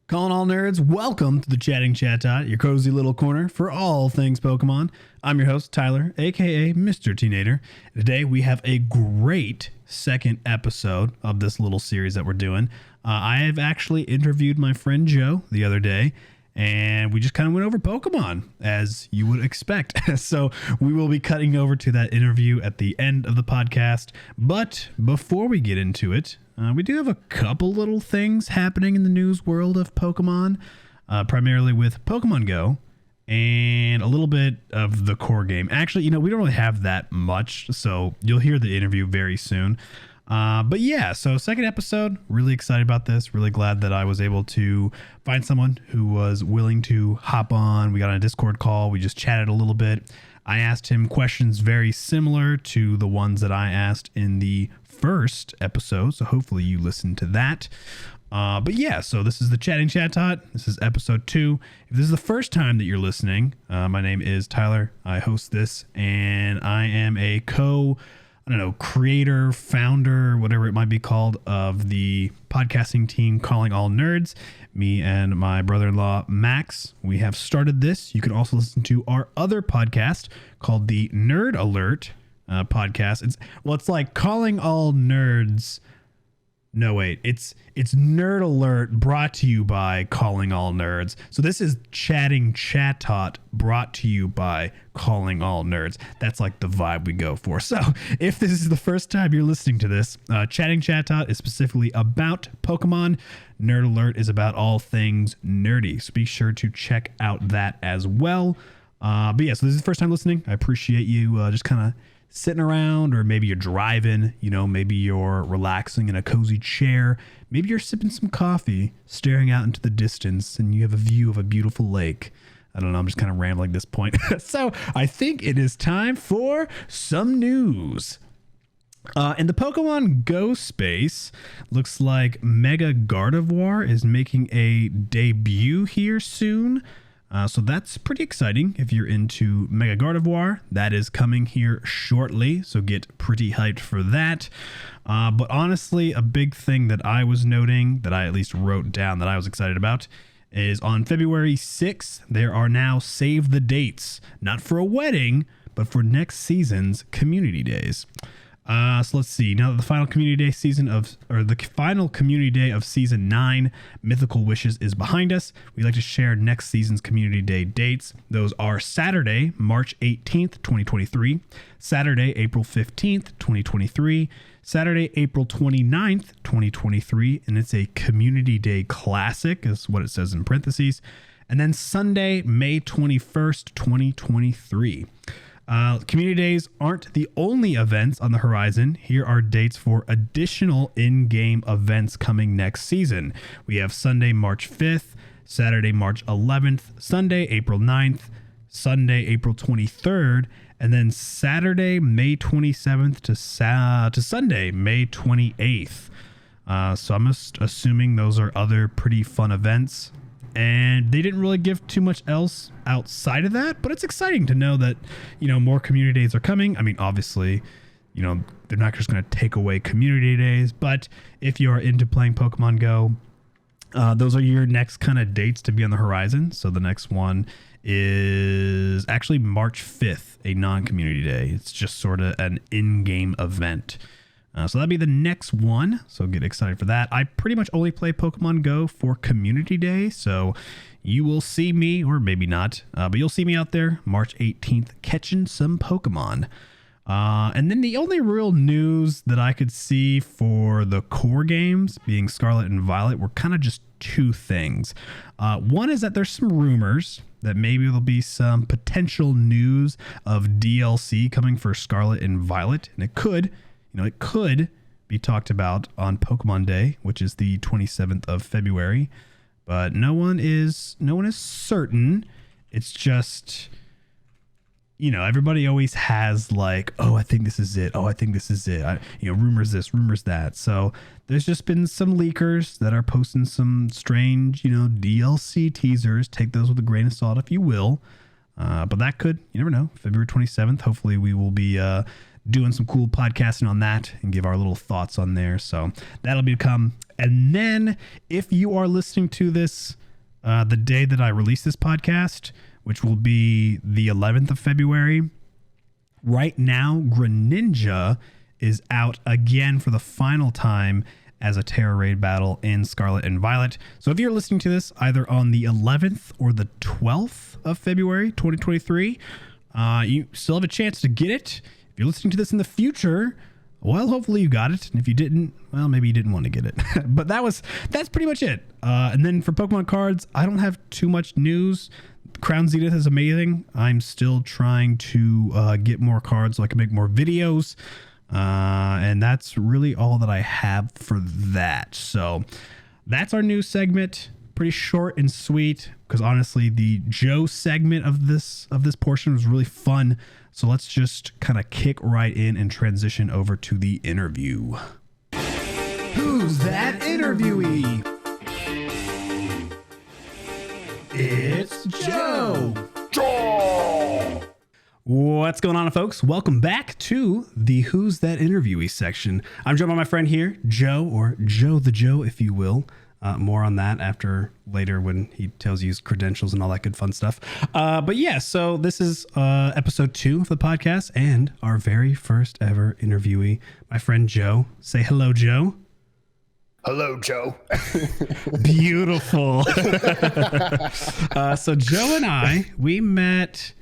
Calling all nerds, welcome to the Chatting Chatot, your cozy little corner for all things Pokemon. I'm your host, Tyler, aka MrTNader. Today we have a great second episode of this little series that we're doing. I have actually interviewed my friend Joe the other day, and we just kind of went over Pokemon, as you would expect. So we will be cutting over to that interview at the end of the podcast. But before we get into it, we do have a couple little things happening in the news world of Pokemon, primarily with Pokemon Go and a little bit of the core game. Actually, we don't really have that much, so you'll hear the interview very soon. But yeah, so second episode, really excited about this. Really glad that I was able to find someone who was willing to hop on. We got on a Discord call. We just chatted a little bit. I asked him questions very similar to the ones that I asked in the first episode. So hopefully you listened to that. But yeah, so this is the Chatting Chatot. This is episode 2. If this is the first time that you're listening, my name is Tyler. I host this, and I am a creator, founder, whatever it might be called, of the podcasting team Calling All Nerds. Me and my brother-in-law, Max, we have started this. You can also listen to our other podcast called the Nerd Alert podcast. It's like Calling All Nerds. No, wait, it's Nerd Alert brought to you by Calling All Nerds. So this is Chatting Chatot brought to you by Calling All Nerds. That's like the vibe we go for. So if this is the first time you're listening to this, Chatting Chatot is specifically about Pokemon. Nerd Alert is about all things nerdy. So be sure to check out that as well. But yeah, so this is the first time listening. I appreciate you just kind of sitting around, or maybe you're driving, maybe you're relaxing in a cozy chair, maybe you're sipping some coffee, staring out into the distance, and you have a view of a beautiful lake. I don't know, I'm just kind of rambling at this point. So I think it is time for some news. In the Pokemon Go space, looks like Mega Gardevoir is making a debut here soon. So that's pretty exciting if you're into Mega Gardevoir. That is coming here shortly, so get pretty hyped for that. But honestly, a big thing that I was noting, that I at least wrote down that I was excited about, is on February 6th, there are now save the dates, not for a wedding, but for next season's community days. So let's see. Now that the final community day of season 9, Mythical Wishes, is behind us, we'd like to share next season's community day dates. Those are Saturday, March 18th, 2023, Saturday, April 15th, 2023, Saturday, April 29th, 2023, and it's a community day classic, is what it says in parentheses, and then Sunday, May 21st, 2023. Community days aren't the only events on the horizon. Here are dates for additional in-game events coming next season. We have Sunday, March 5th, Saturday, March 11th, Sunday, April 9th, Sunday, April 23rd, and then Saturday, May 27th to Sunday, May 28th. So I'm just assuming those are other pretty fun events. And they didn't really give too much else outside of that, but it's exciting to know that, more community days are coming. I mean, obviously, they're not just going to take away community days, but if you are into playing Pokemon Go, those are your next kind of dates to be on the horizon. So the next one is actually March 5th, a non-community day. It's just sort of an in-game event. So that'd be the next one. So get excited for that. I pretty much only play Pokemon Go for Community Day. So you will see me, or maybe not, but you'll see me out there March 18th catching some Pokemon. And then the only real news that I could see for the core games, being Scarlet and Violet, were kind of just two things. One is that there's some rumors that maybe there'll be some potential news of DLC coming for Scarlet and Violet. And it could be talked about on Pokemon Day, which is the 27th of February, but no one is certain. It's just, everybody always has like, oh, I think this is it. Oh, I think this is it. Rumors this, rumors that. So there's just been some leakers that are posting some strange, DLC teasers. Take those with a grain of salt, if you will. But that could, you never know. February 27th. Hopefully we will be, doing some cool podcasting on that and give our little thoughts on there. So that'll be to come. And then if you are listening to this the day that I release this podcast, which will be the 11th of February, right now, Greninja is out again for the final time as a Terra Raid battle in Scarlet and Violet. So if you're listening to this either on the 11th or the 12th of February, 2023, you still have a chance to get it. If you're listening to this in the future, well, hopefully you got it. And if you didn't, well, maybe you didn't want to get it. But that's pretty much it. And then for Pokemon cards, I don't have too much news. Crown Zenith is amazing. I'm still trying to get more cards so I can make more videos. And that's really all that I have for that. So that's our news segment. Pretty short and sweet, because honestly, the Joe segment of this portion was really fun. So let's just kind of kick right in and transition over to the interview. Who's that interviewee? It's Joe. What's going on, folks? Welcome back to the Who's That Interviewee section. I'm joined by my friend here, Joe, or Joethejoe, if you will. More on that after later when he tells you his credentials and all that good fun stuff. But yeah, so this is episode 2 of the podcast and our very first ever interviewee, my friend Joe. Say hello, Joe. Hello, Joe. Beautiful. So Joe and I, we met,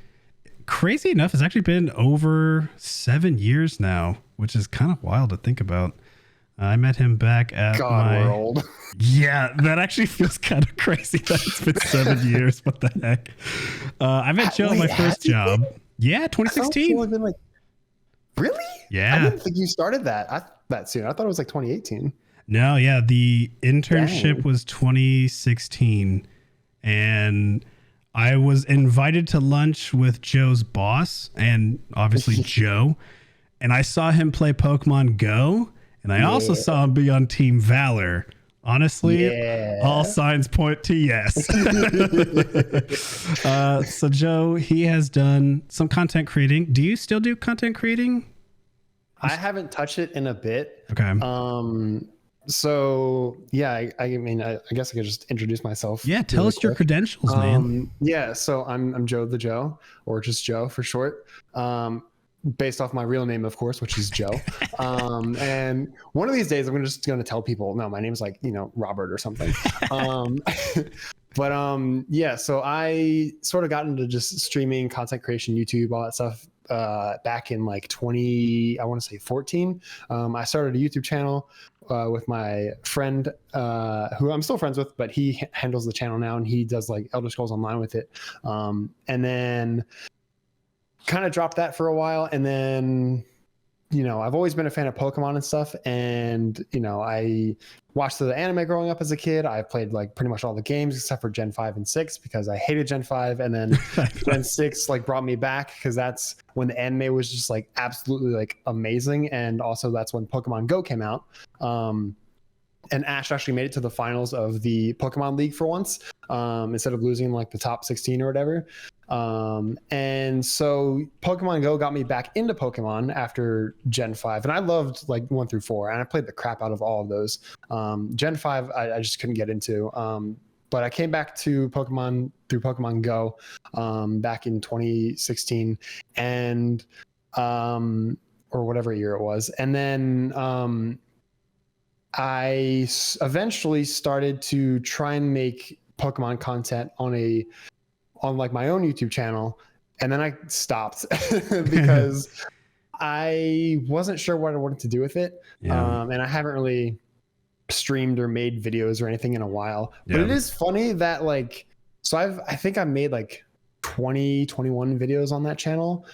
crazy enough, it's actually been over 7 years now, which is kind of wild to think about. I met him back at we're old. Yeah, that actually feels kind of crazy that it's been 7 years. What the heck? I met Joe at my first job. Yeah, 2016. Really? Yeah. I didn't think you started that soon. I thought it was like 2018. No, yeah, the internship was 2016, and I was invited to lunch with Joe's boss and obviously Joe, and I saw him play Pokemon Go, and I also saw him be on Team Valor. Honestly, all signs point to yes. So Joe, he has done some content creating. Do you still do content creating? I haven't touched it in a bit. Okay. So yeah, I mean, I guess I could just introduce myself. Yeah, tell us your credentials, man. Yeah, so I'm Joethejoe, or just Joe for short. Based off my real name, of course, which is Joe. And one of these days, I'm just going to tell people, no, my name's like, Robert or something. Yeah, so I sort of got into just streaming, content creation, YouTube, all that stuff back in like 14. I started a YouTube channel with my friend who I'm still friends with, but he handles the channel now, and he does like Elder Scrolls Online with it. And then kind of dropped that for a while, and then I've always been a fan of Pokemon and stuff, and I watched the anime growing up as a kid. I played like pretty much all the games except for Gen 5 and 6 because I hated Gen 5, and then Gen 6 like brought me back because that's when the anime was just like absolutely like amazing, and also that's when Pokemon Go came out. And Ash actually made it to the finals of the Pokemon League for once, instead of losing like the top 16 or whatever. And so Pokemon Go got me back into Pokemon after Gen 5, and I loved like 1 through 4, and I played the crap out of all of those. Gen 5 I just couldn't get into, but I came back to Pokemon through Pokemon Go back in 2016, and or whatever year it was, and then I eventually started to try and make Pokemon content on like my own YouTube channel, and then I stopped because I wasn't sure what I wanted to do with it. And I haven't really streamed or made videos or anything in a while. But it is funny that I think I made like 21 videos on that channel,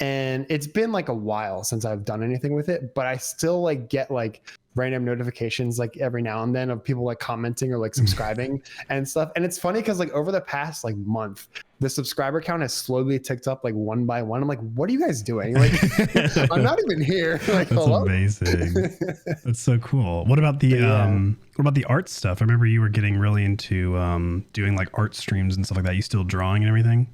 and it's been like a while since I've done anything with it, but I still like get like random notifications like every now and then of people like commenting or like subscribing and stuff. And it's funny because like over the past like month, the subscriber count has slowly ticked up like one by one. I'm like, what are you guys doing? Like, I'm not even here. Like, that's amazing. That's so cool. What about the art stuff? I remember you were getting really into doing like art streams and stuff like that. You still drawing and everything?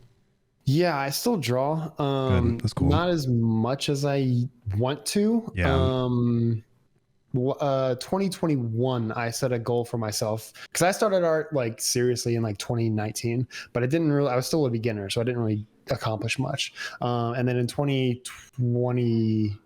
Yeah, I still draw. Good. That's cool. Not as much as I want to. Yeah. 2021, I set a goal for myself because I started art like seriously in like 2019, but I was still a beginner, so I didn't really accomplish much. And then in 2020,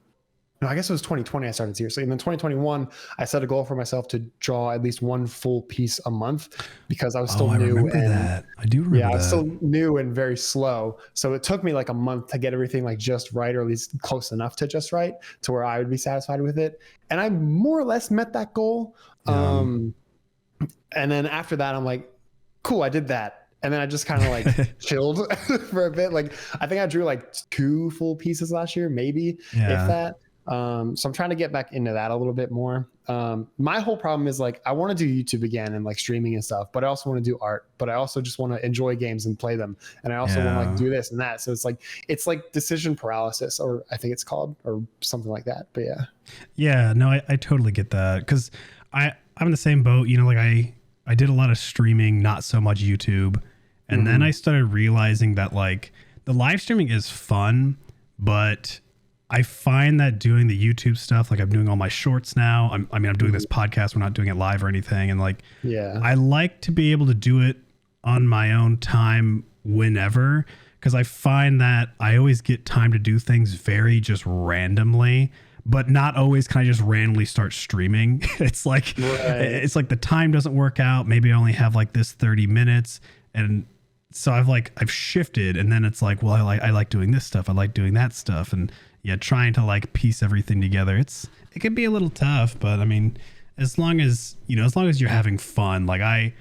no, I guess it was 2020 I started seriously. And then 2021, I set a goal for myself to draw at least one full piece a month because I was still I new. remember that. I do remember Yeah, I that. was still new and very slow. So it took me like a month to get everything like just right, or at least close enough to just right to where I would be satisfied with it. And I more or less met that goal. And then after that, I'm like, cool, I did that. And then I just kind of like chilled for a bit. Like I think I drew like 2 full pieces last year, maybe if that. So I'm trying to get back into that a little bit more. My whole problem is like I want to do YouTube again and like streaming and stuff, but I also want to do art, but I also just want to enjoy games and play them, and I also want to like do this and that. So it's like decision paralysis, or I think it's called, or something like that. But yeah, no, I totally get that, because I'm in the same boat. You know, like I did a lot of streaming, not so much YouTube, and then I started realizing that like the live streaming is fun, but I find that doing the YouTube stuff, like I'm doing all my shorts now. I'm doing this podcast. We're not doing it live or anything. And like, I like to be able to do it on my own time whenever, because I find that I always get time to do things very just randomly, but not always can I just randomly start streaming. It's like, it's like the time doesn't work out. Maybe I only have like this 30 minutes. And so I've shifted, and then it's like, well, I like doing this stuff. I like doing that stuff. And yeah, trying to like piece everything together. It can be a little tough, but I mean, as long as you're having fun, like I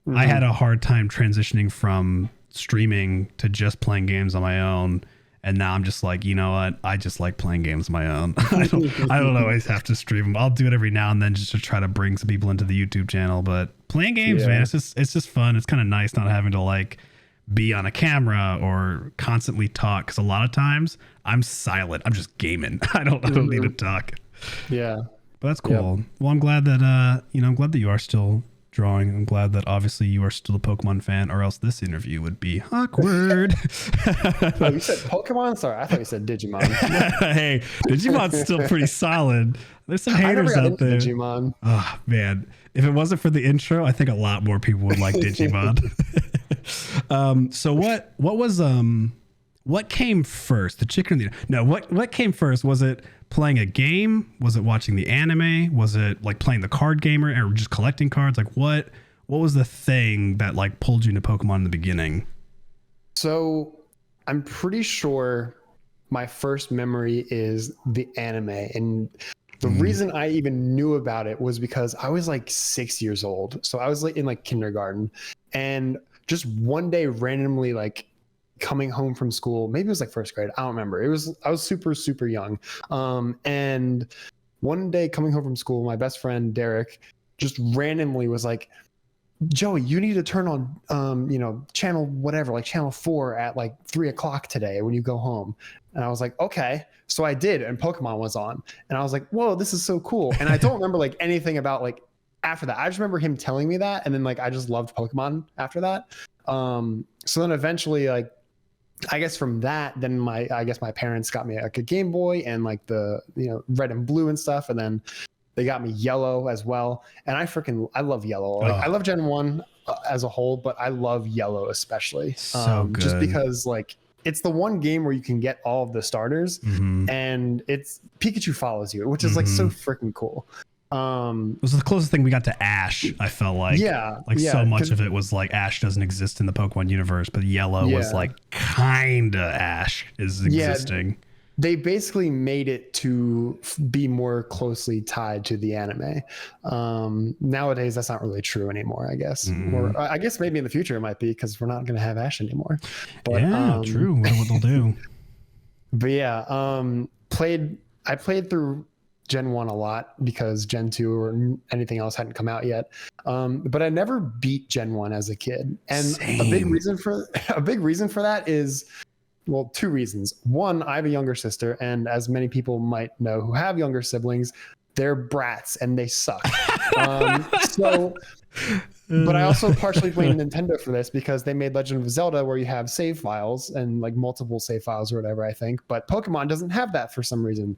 had a hard time transitioning from streaming to just playing games on my own. And now I'm just like, you know what? I just like playing games on my own. I don't always have to stream them. I'll do it every now and then just to try to bring some people into the YouTube channel, but playing games, man, it's just fun. It's kind of nice not having to like be on a camera or constantly talk, because a lot of times I'm silent. I'm just gaming. I don't need to talk. Yeah, but that's cool. Well, I'm glad that I'm glad that you are still drawing. I'm glad that obviously you are still a Pokemon fan, or else this interview would be awkward. Oh, you said Pokemon? Sorry, I thought you said Digimon. Hey, Digimon's still pretty solid. There's some haters out there. Digimon. Oh man, if it wasn't for the intro, I think a lot more people would like Digimon. So what came first, the chicken or the no? What came first? Was it playing a game? Was it watching the anime? Was it like playing the card game, or just collecting cards? Like what was the thing that like pulled you into Pokemon in the beginning? So I'm pretty sure my first memory is the anime, and the reason I even knew about it was because I was like 6 years old. So I was like in like kindergarten, and just one day randomly like coming home from school, maybe it was like first grade, I don't remember. I was super, super young. And one day coming home from school, my best friend Derek just randomly was like, Joey, you need to turn on channel whatever, like channel 4 at like 3:00 today when you go home. And I was like, okay. So I did, and Pokemon was on, and I was like, whoa, this is so cool. And I don't remember like anything about like after that. I just remember him telling me that, and then like I just loved Pokemon after that. So then eventually, like I guess from that, then my parents got me like a Game Boy and like the red and blue and stuff, and then they got me Yellow as well. And I love Yellow. Like I love Gen 1 as a whole, but I love Yellow especially. So good. Just because like it's the one game where you can get all of the starters, and it's Pikachu follows you, which is like so freaking cool. It was the closest thing we got to Ash. I felt like, so much of it was like Ash doesn't exist in the Pokemon universe, but Yellow was like kinda Ash is existing. They basically made it to be more closely tied to the anime. Nowadays, that's not really true anymore, I guess. Or I guess maybe in the future it might be, because we're not going to have Ash anymore. But, true. What they'll do. But yeah, I played through Gen 1 a lot because Gen 2 or anything else hadn't come out yet. But I never beat Gen 1 as a kid. And Same. a big reason for that is, well, 2 reasons. One, I have a younger sister, and as many people might know who have younger siblings, they're brats and they suck. So But I also partially blame Nintendo for this because they made Legend of Zelda where you have save files and like multiple save files or whatever, I think. But Pokemon doesn't have that for some reason.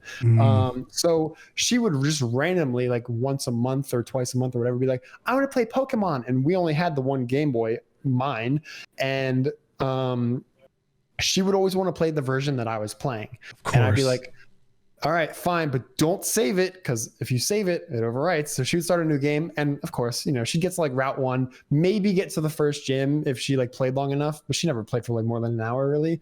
So she would just randomly, like once a month or twice a month or whatever, be like, I want to play Pokemon. And we only had the one Game Boy, mine. And she would always want to play the version that I was playing. And I'd be like, all right, fine, but don't save it, because if you save it, it overwrites. So she would start a new game, and of course, you know, she gets like Route 1, maybe get to the first gym if she like played long enough, but she never played for like more than an hour really.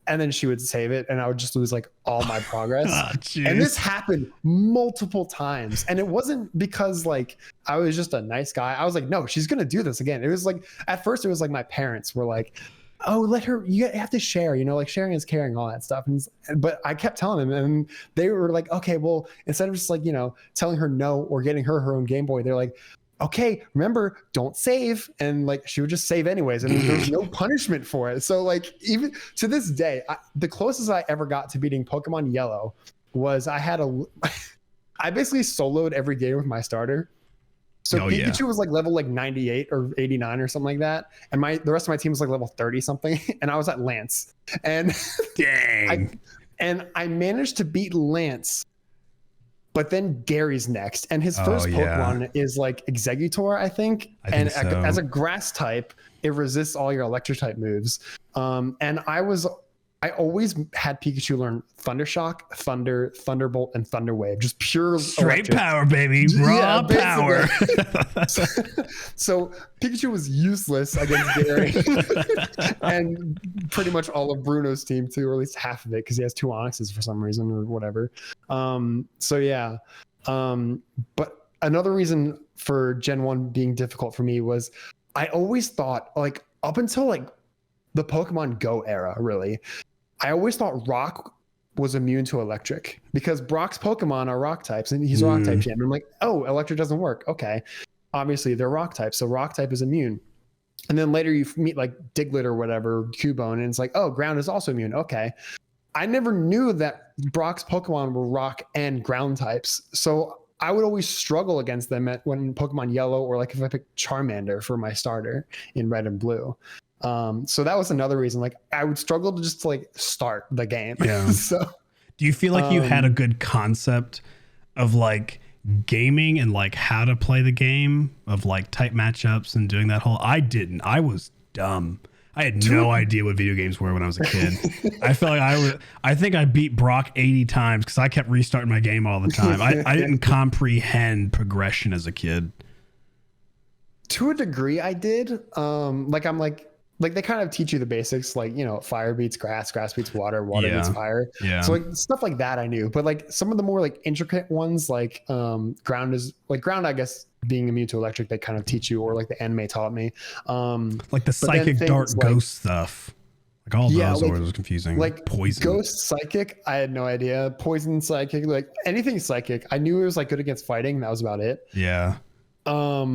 And then she would save it, and I would just lose like all my progress. And this happened multiple times, and it wasn't because like I was just a nice guy. I was like, no, she's gonna do this again. It was like at first it was like my parents were like, oh, let her, you have to share, you know, like sharing is caring, all that stuff. But I kept telling them, and they were like, okay, well, instead of just like, you know, telling her no or getting her own Game Boy, they're like, okay, remember, don't save. And like, she would just save anyways. And there's no punishment for it. So like, even to this day, the closest I ever got to beating Pokemon Yellow was I basically soloed every game with my starter. So Pikachu was like level like 98 or 89 or something like that, and the rest of my team was like level 30 something, and I was at Lance. And dang, I managed to beat Lance, but then Gary's next, and his first Pokemon is like Exeggutor, I think, and so. As a grass type, it resists all your electric type moves. And I always had Pikachu learn Thundershock, Thunder, Thunderbolt, and Thunder Wave. Just pure straight power, baby. Raw power. So Pikachu was useless against Gary. And pretty much all of Bruno's team too, or at least half of it, because he has 2 Onixes for some reason or whatever. So yeah. But another reason for Gen 1 being difficult for me was I always thought, like, up until like the Pokemon Go era, really, I always thought Rock was immune to electric because Brock's Pokemon are rock types, and he's a rock type champion. I'm like, oh, electric doesn't work. Okay. Obviously they're rock types, so rock type is immune. And then later you meet like Diglett or whatever, Cubone, and it's like, oh, ground is also immune. Okay. I never knew that Brock's Pokemon were rock and ground types. So I would always struggle against them when Pokemon Yellow, or like if I picked Charmander for my starter in Red and Blue. So that was another reason, like I would struggle to just like start the game. Yeah. So do you feel like you had a good concept of like gaming and like how to play the game, of like type matchups and doing that whole? I didn't. I was dumb. I had no idea what video games were when I was a kid. I felt like I think I beat Brock 80 times because I kept restarting my game all the time. I didn't comprehend progression as a kid. To a degree I did. Like they kind of teach you the basics, like, you know, fire beats grass, grass beats water, water beats fire. Yeah. So like stuff like that I knew, but like some of the more like intricate ones, like ground, I guess, being immune to electric, they kind of teach you, or like the anime taught me. Like the psychic dark ghost stuff. Like all those was confusing. Like poison, ghost, psychic, I had no idea. Poison, psychic, like anything psychic. I knew it was like good against fighting. That was about it. Yeah. I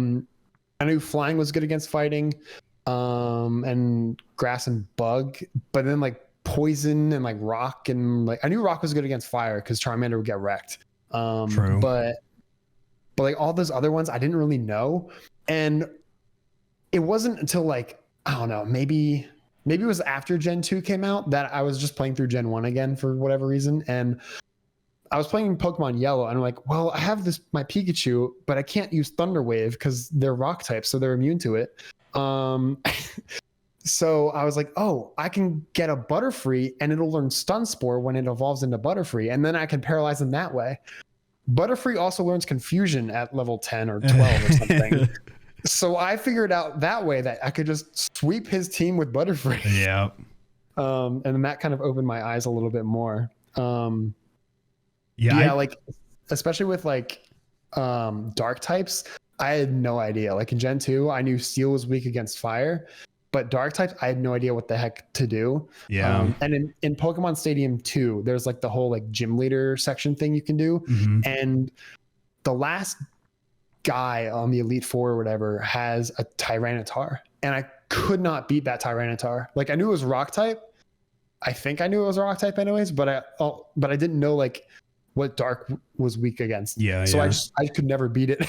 knew flying was good against fighting. And grass and bug, but then like poison and like rock, and like I knew rock was good against fire because Charmander would get wrecked. True. But like all those other ones I didn't really know, and it wasn't until like, I don't know, maybe it was after Gen 2 came out that I was just playing through Gen 1 again for whatever reason, and I was playing Pokemon Yellow, and I'm like, well, I have my Pikachu, but I can't use Thunder Wave because they're rock types, so they're immune to it. So I was like, oh, I can get a Butterfree and it'll learn Stun Spore when it evolves into Butterfree, and then I can paralyze them that way. Butterfree also learns Confusion at level 10 or 12 or something. So I figured out that way that I could just sweep his team with Butterfree. Yeah. And then that kind of opened my eyes a little bit more. Like especially with like dark types, I had no idea. Like in Gen 2, I knew Steel was weak against fire, but dark types, I had no idea what the heck to do. Yeah. And in Pokemon Stadium 2, there's like the whole like gym leader section thing you can do. Mm-hmm. And the last guy on the Elite Four or whatever has a Tyranitar, and I could not beat that Tyranitar. Like I knew it was rock type. I think I knew it was rock type anyways, but I didn't know like what dark was weak against. Yeah. So I could never beat it.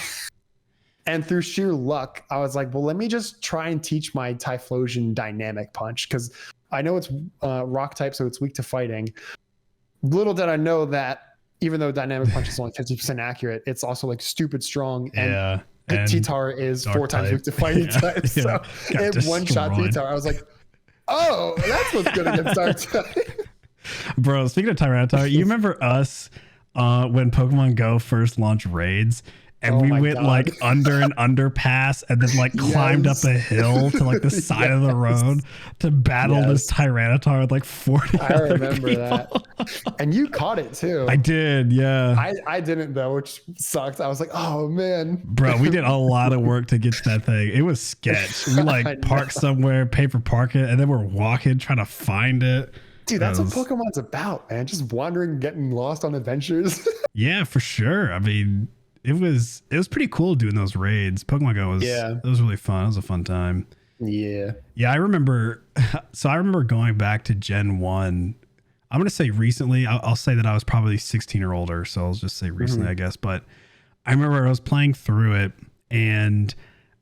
And through sheer luck, I was like, well, let me just try and teach my Typhlosion Dynamic Punch, because I know it's rock type, so it's weak to fighting. Little did I know that even though Dynamic Punch is only 50% accurate, it's also like stupid strong. And T-Tar is 4 times weak to fighting type. So it one-shot T-Tar. I was like, oh, that's what's good against Dark type. Bro, speaking of Tyranitar, you remember us when Pokemon Go first launched raids? And we went like under an underpass and then like climbed up a hill to like the side of the road to battle this Tyranitar with like 40 I remember people. That. And you caught it too. I did, yeah. I didn't though, which sucked. I was like, oh man. Bro, we did a lot of work to get to that thing. It was sketch. We like parked somewhere, paid for parking, and then we're walking trying to find it. Dude, that's what Pokemon's about, man. Just wandering, getting lost on adventures. Yeah, for sure. I mean, it was pretty cool doing those raids. Pokemon Go was it was really fun. It was a fun time. Yeah. Yeah, I remember. So I remember going back to Gen 1. I'm going to say recently. I'll say that I was probably 16 or older. So I'll just say recently, I guess. But I remember I was playing through it, and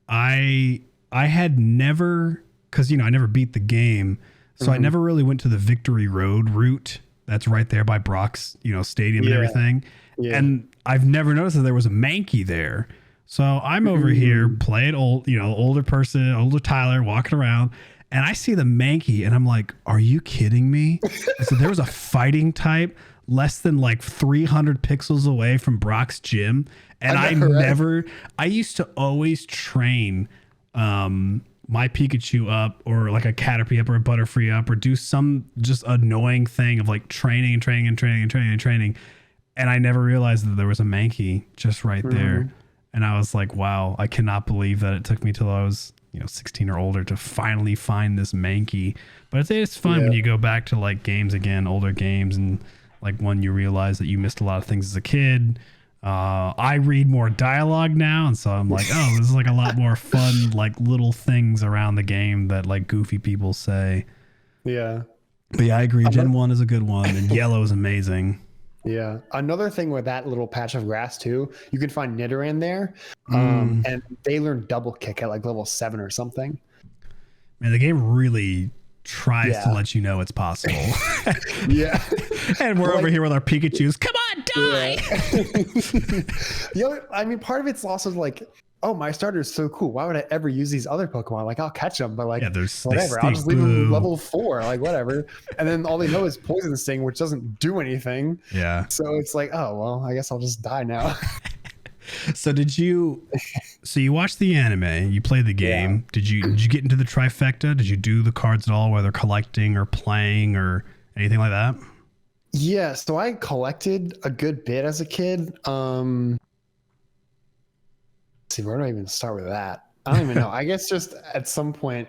I had never, because I never beat the game, so I never really went to the Victory Road route. That's right there by Brock's, stadium and everything. Yeah. And I've never noticed that there was a Mankey there. So I'm over here playing older person, older Tyler walking around, and I see the Mankey and I'm like, are you kidding me? So there was a fighting type less than like 300 pixels away from Brock's gym. And I used to always train my Pikachu up, or like a Caterpie up, or a Butterfree up, or do some just annoying thing of like training. And I never realized that there was a Mankey just right there. And I was like, wow, I cannot believe that it took me till I was, 16 or older to finally find this Mankey. But it's fun when you go back to like games again, older games, and like when you realize that you missed a lot of things as a kid. I read more dialogue now, and so I'm like, oh, this is like a lot more fun, like little things around the game that like goofy people say. Yeah. But yeah, I agree. Gen 1 is a good one, and Yellow is amazing. Yeah. Another thing with that little patch of grass too, you can find Nidoran there, and they learn Double Kick at like level 7 or something. Man, the game really tries to let you know it's possible. Yeah. And we're over here with our Pikachus. Come on, die! Yeah. I mean, part of it's also like, oh, my starter is so cool. Why would I ever use these other Pokemon? Like, I'll catch them, but like, whatever. I'll just leave them level 4, like whatever. And then all they know is Poison Sting, which doesn't do anything. Yeah. So it's like, oh, well, I guess I'll just die now. So you watched the anime, you played the game. Did you get into the trifecta? Did you do the cards at all, whether collecting or playing or anything like that? Yeah, so I collected a good bit as a kid. Let's see, where do I even start with that? I don't even know. I guess just at some point.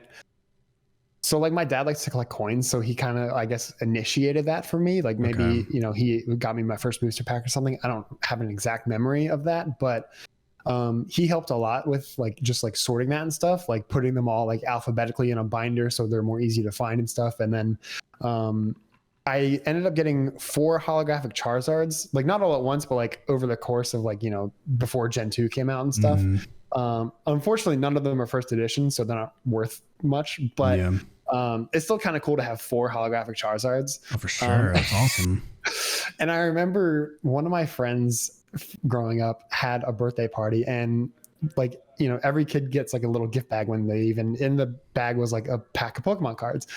So like my dad likes to collect coins, so he kind of, I guess, initiated that for me. Like maybe, he got me my first booster pack or something. I don't have an exact memory of that, but he helped a lot with like just like sorting that and stuff, like putting them all like alphabetically in a binder so they're more easy to find and stuff. And then I ended up getting 4 holographic Charizards, like not all at once, but like over the course of like, before Gen 2 came out and stuff. Unfortunately, none of them are first edition, so they're not worth much, but it's still kind of cool to have 4 holographic Charizards. Oh, for sure. That's awesome. And I remember one of my friends growing up had a birthday party, and like, every kid gets like a little gift bag when they even, in the bag was like a pack of Pokemon cards.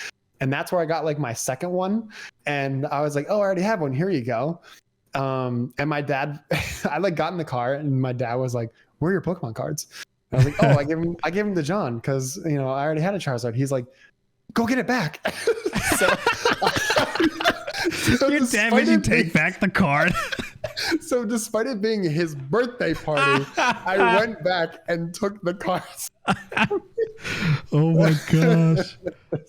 And that's where I got like my second one. And I was like, oh, I already have one. Here you go. And my dad, I like got in the car, and my dad was like, where are your Pokemon cards? And I was like, oh, I gave him to John because, I already had a Charizard. He's like, go get it back. Your dad made you take back the card. So despite it being his birthday party, I went back and took the cards. Oh my gosh.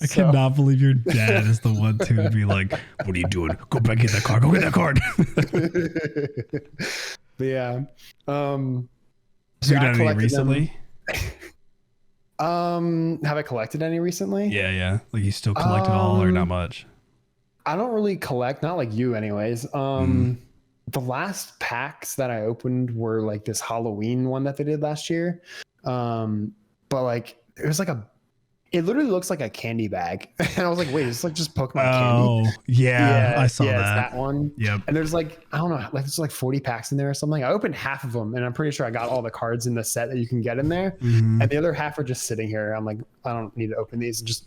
I cannot believe your dad is the one to be like, what are you doing? Go back and get that card. Go get that card. But yeah. So you done any recently? Have I collected any recently? Yeah. Like you still collect it all or not much? I don't really collect, not like you anyways. the last packs that I opened were like this Halloween one that they did last year. But like it was like it literally looks like a candy bag. And I was like, wait, it's like just Pokemon candy. Oh, yeah, I saw that. It's that one. Yep. And there's like, I don't know, like there's like 40 packs in there or something. I opened half of them and I'm pretty sure I got all the cards in the set that you can get in there. Mhm. And the other half are just sitting here. I'm like, I don't need to open these and just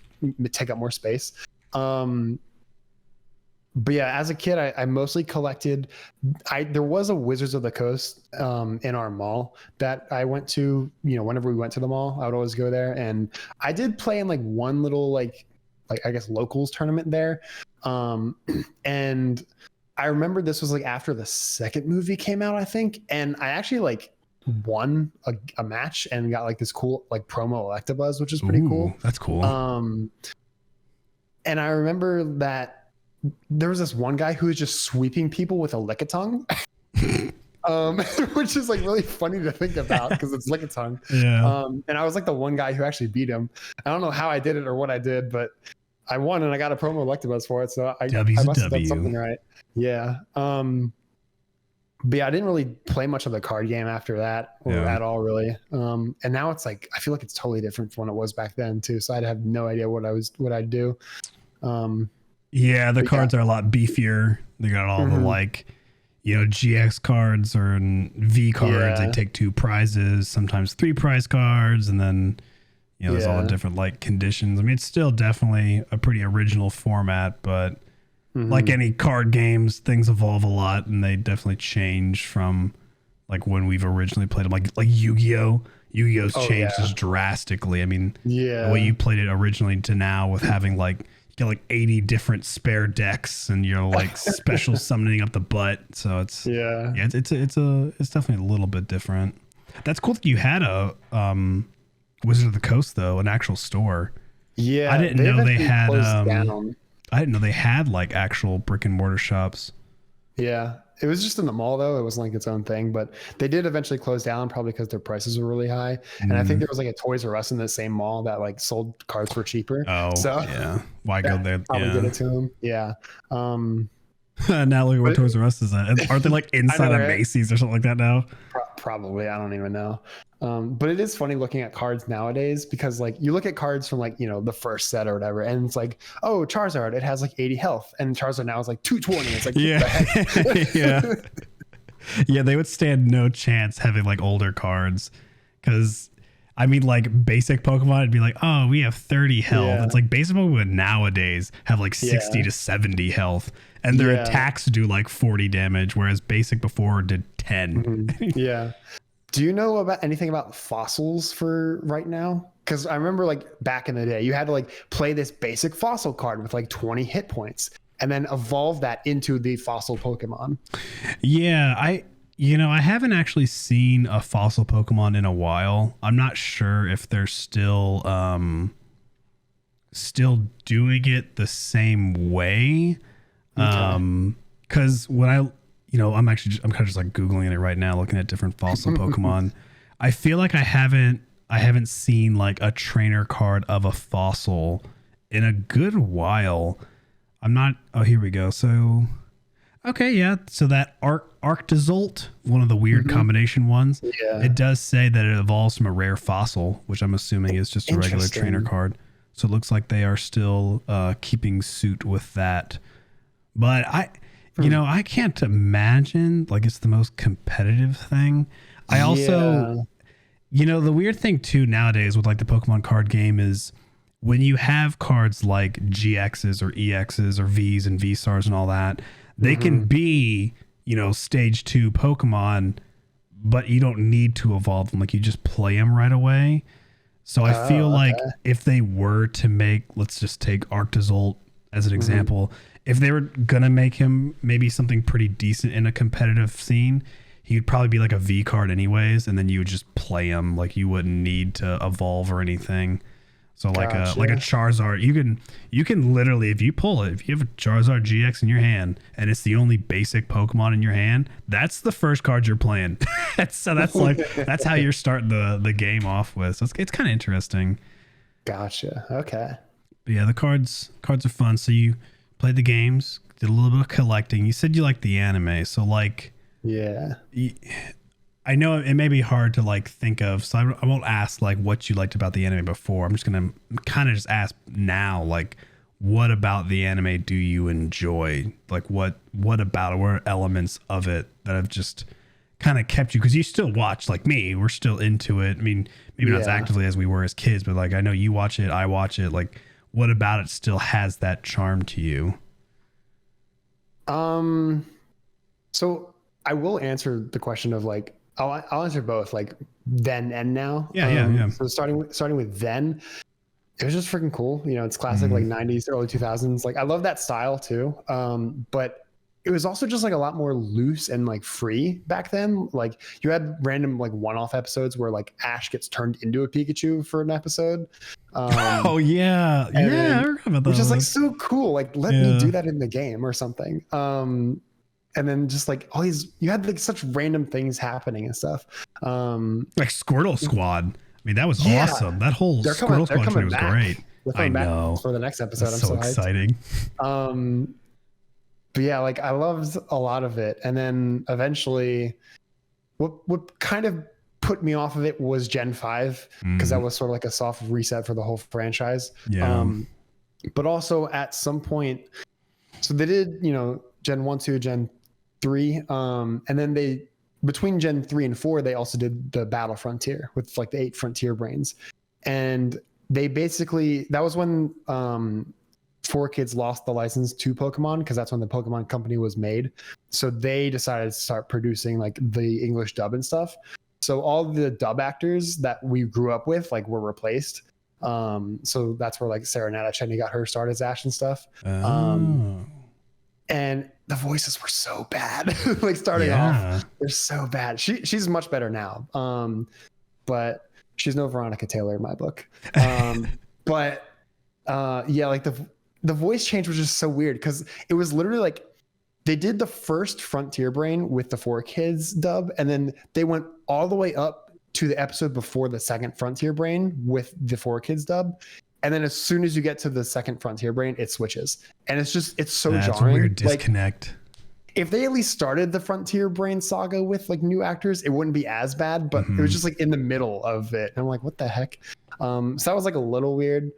take up more space. But yeah, as a kid, I mostly collected. There was a Wizards of the Coast in our mall that I went to. You know, whenever we went to the mall, I would always go there, and I did play in like one little like I guess locals tournament there. And I remember this was like after the second movie came out, I think, and I actually like won a match and got like this cool like promo Electabuzz, which is pretty cool. That's cool. And I remember that there was this one guy who was just sweeping people with a Lickitung, which is like really funny to think about because it's Lickitung. Yeah. And I was like the one guy who actually beat him. I don't know how I did it or what I did, but I won and I got a promo Electabuzz for it. So I must have done something right. Yeah. But yeah, I didn't really play much of the card game after that or at all really. And now it's like, I feel like it's totally different from when it was back then too. So I'd have no idea what I'd do. Yeah, the cards are a lot beefier. They got all the like, you know, GX cards or V cards. They take 2 prizes, sometimes 3 prize cards, and then you know there's all the different like conditions. I mean, it's still definitely a pretty original format, but like any card games, things evolve a lot, and they definitely change from like when we've originally played them. Like Yu-Gi-Oh! Yu-Gi-Oh's changed just drastically. I mean, the way you played it originally to now with having like you get like 80 different spare decks and you're like special summoning up the butt. So it's it's definitely a little bit different. That's cool that you had a Wizard of the Coast though, an actual store. Yeah, I didn't know they had down. I didn't know they had like actual brick and mortar shops. Yeah. It was just in the mall though. It wasn't like its own thing, but they did eventually close down probably because their prices were really high. And I think there was like a Toys R Us in the same mall that like sold cards for cheaper. Oh, so yeah. Why go there? Probably did it to them. Yeah. Now look at what Toys R Us is at. Aren't they like inside a Macy's or something like that now? Probably. I don't even know. But it is funny looking at cards nowadays because like you look at cards from like, you know, the first set or whatever, and it's like, oh, Charizard, it has like 80 health, and Charizard now is like 220. It's like, yeah, they would stand no chance having like older cards because I mean, like basic Pokemon, it'd be like, oh, we have 30 health. Yeah. It's like basic Pokemon nowadays have like 60 to 70 health, and their attacks do like 40 damage, whereas basic before did 10. Yeah. Do you know about anything about fossils for right now? Because I remember like back in the day, you had to like play this basic fossil card with like 20 hit points and then evolve that into the fossil Pokemon. Yeah, I haven't actually seen a fossil Pokemon in a while. I'm not sure if they're still doing it the same way. Because when I'm kind of just like Googling it right now, looking at different fossil Pokemon. I feel like I haven't seen like a trainer card of a fossil in a good while. I'm not. Oh, here we go. So, okay, yeah. So that Arctozolt, one of the weird combination ones. Yeah. It does say that it evolves from a rare fossil, which I'm assuming is just a regular trainer card. So it looks like they are still keeping suit with that. But I can't imagine like it's the most competitive thing. I also, the weird thing too nowadays with like the Pokemon card game is when you have cards like GXs or EXs or Vs and V-Stars and all that, they can be, stage 2 Pokemon, but you don't need to evolve them. Like you just play them right away. So I feel like if they were to make, let's just take Arctozolt as an example, if they were gonna make him maybe something pretty decent in a competitive scene, he'd probably be like a V card anyways, and then you would just play him. Like you wouldn't need to evolve or anything. So like a Charizard, you can literally, if you pull it, if you have a Charizard GX in your hand and it's the only basic Pokemon in your hand, that's the first card you're playing. So that's how you're starting the game off with. So it's kind of interesting. Gotcha. Okay. But yeah, the cards are fun. So you played the games, did a little bit of collecting. You said you liked the anime, so like, Yeah. I know it may be hard to like think of, so I won't ask like what you liked about the anime before. I'm just gonna kind of just ask now, like, what about the anime do you enjoy? Like, what about it? What are elements of it that have just kind of kept you? Because you still watch, like me, we're still into it. I mean, maybe not as actively as we were as kids, but like I know you watch it, I watch it. Like, what about it still has that charm to you? So I will answer the question of like, I'll answer both, like then and now. Yeah. So starting with then, it was just freaking cool. You know, it's classic like 90s, early 2000s. Like I love that style too. But it was also just like a lot more loose and like free back then. Like you had random like one-off episodes where like Ash gets turned into a Pikachu for an episode. Oh yeah, I remember those. Which is like so cool. Like let me do that in the game or something. And then just like all these, you had like such random things happening and stuff. Like Squirtle Squad. I mean, that was awesome. That whole Squirtle Squad training was great. I know. For the next episode, that's so exciting. But yeah, like I loved a lot of it. And then eventually what kind of put me off of it was Gen 5, because that was sort of like a soft reset for the whole franchise. Yeah. But also at some point, so they did, you know, Gen 1, 2, Gen 3. And then between Gen 3 and 4, they also did the Battle Frontier with like the 8 Frontier Brains. And they basically, that was when 4Kids lost the license to Pokemon, because that's when the Pokemon company was made. So they decided to start producing like the English dub and stuff. So all the dub actors that we grew up with like were replaced. So that's where like Sarah Nata Cheney got her start as Ash and stuff. And the voices were so bad. Like starting off, they're so bad. She's much better now. But she's no Veronica Taylor in my book. But yeah, like the voice change was just so weird, because it was literally like they did the first Frontier Brain with the 4Kids dub, and then they went all the way up to the episode before the second Frontier Brain with the 4Kids dub. And then as soon as you get to the second Frontier Brain, it switches. And it's so That's jarring. A weird disconnect. Like, if they at least started the Frontier Brain saga with like new actors, it wouldn't be as bad, but it was just like in the middle of it. And I'm like, what the heck? So that was like a little weird.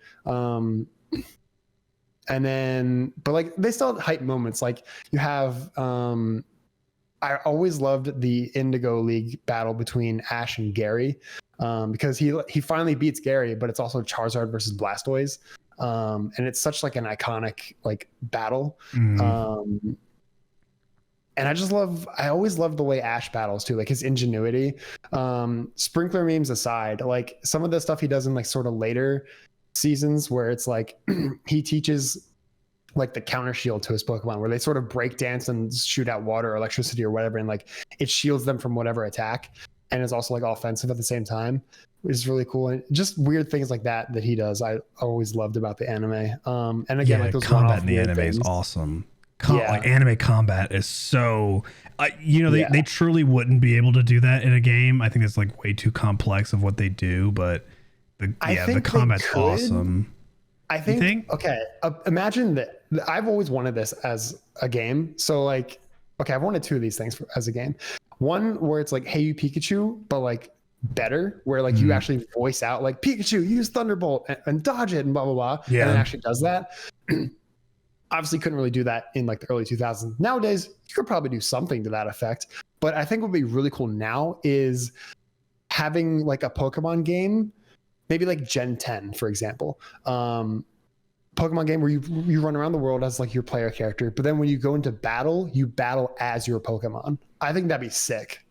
And then, but like they still had hype moments. Like you have, I always loved the Indigo League battle between Ash and Gary, because he finally beats Gary, but it's also Charizard versus Blastoise. And it's such like an iconic like battle. And I always loved the way Ash battles too, like his ingenuity. Sprinkler memes aside, like some of the stuff he does in like sort of later seasons where it's like he teaches like the counter shield to his Pokemon, where they sort of break dance and shoot out water or electricity or whatever, and like it shields them from whatever attack, and it's also like offensive at the same time, which is really cool. And just weird things like that he does, I always loved about the anime. And again, like those combat in the anime is awesome. Like anime combat is so they truly wouldn't be able to do that in a game. I think it's like way too complex of what they do, but the combat's awesome. I think okay, imagine that I've always wanted this as a game. So like, okay, I've wanted 2 of these things as a game. One where it's like, hey you Pikachu, but like better, where like you actually voice out like Pikachu, use Thunderbolt and dodge it and blah blah blah. And it actually does that. Obviously couldn't really do that in like the early 2000s. Nowadays, you could probably do something to that effect. But I think what would be really cool now is having like a Pokemon game, maybe like Gen 10, for example. Pokemon game where you run around the world as like your player character, but then when you go into battle, you battle as your Pokemon. I think that'd be sick.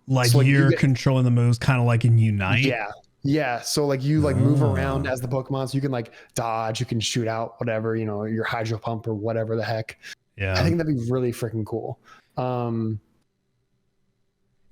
Like, so, like you're controlling the moves kind of like in Unite. Yeah. So like you like move around as the Pokemon, so you can like dodge, you can shoot out whatever, you know, your Hydro Pump or whatever the heck. Yeah. I think that'd be really freaking cool.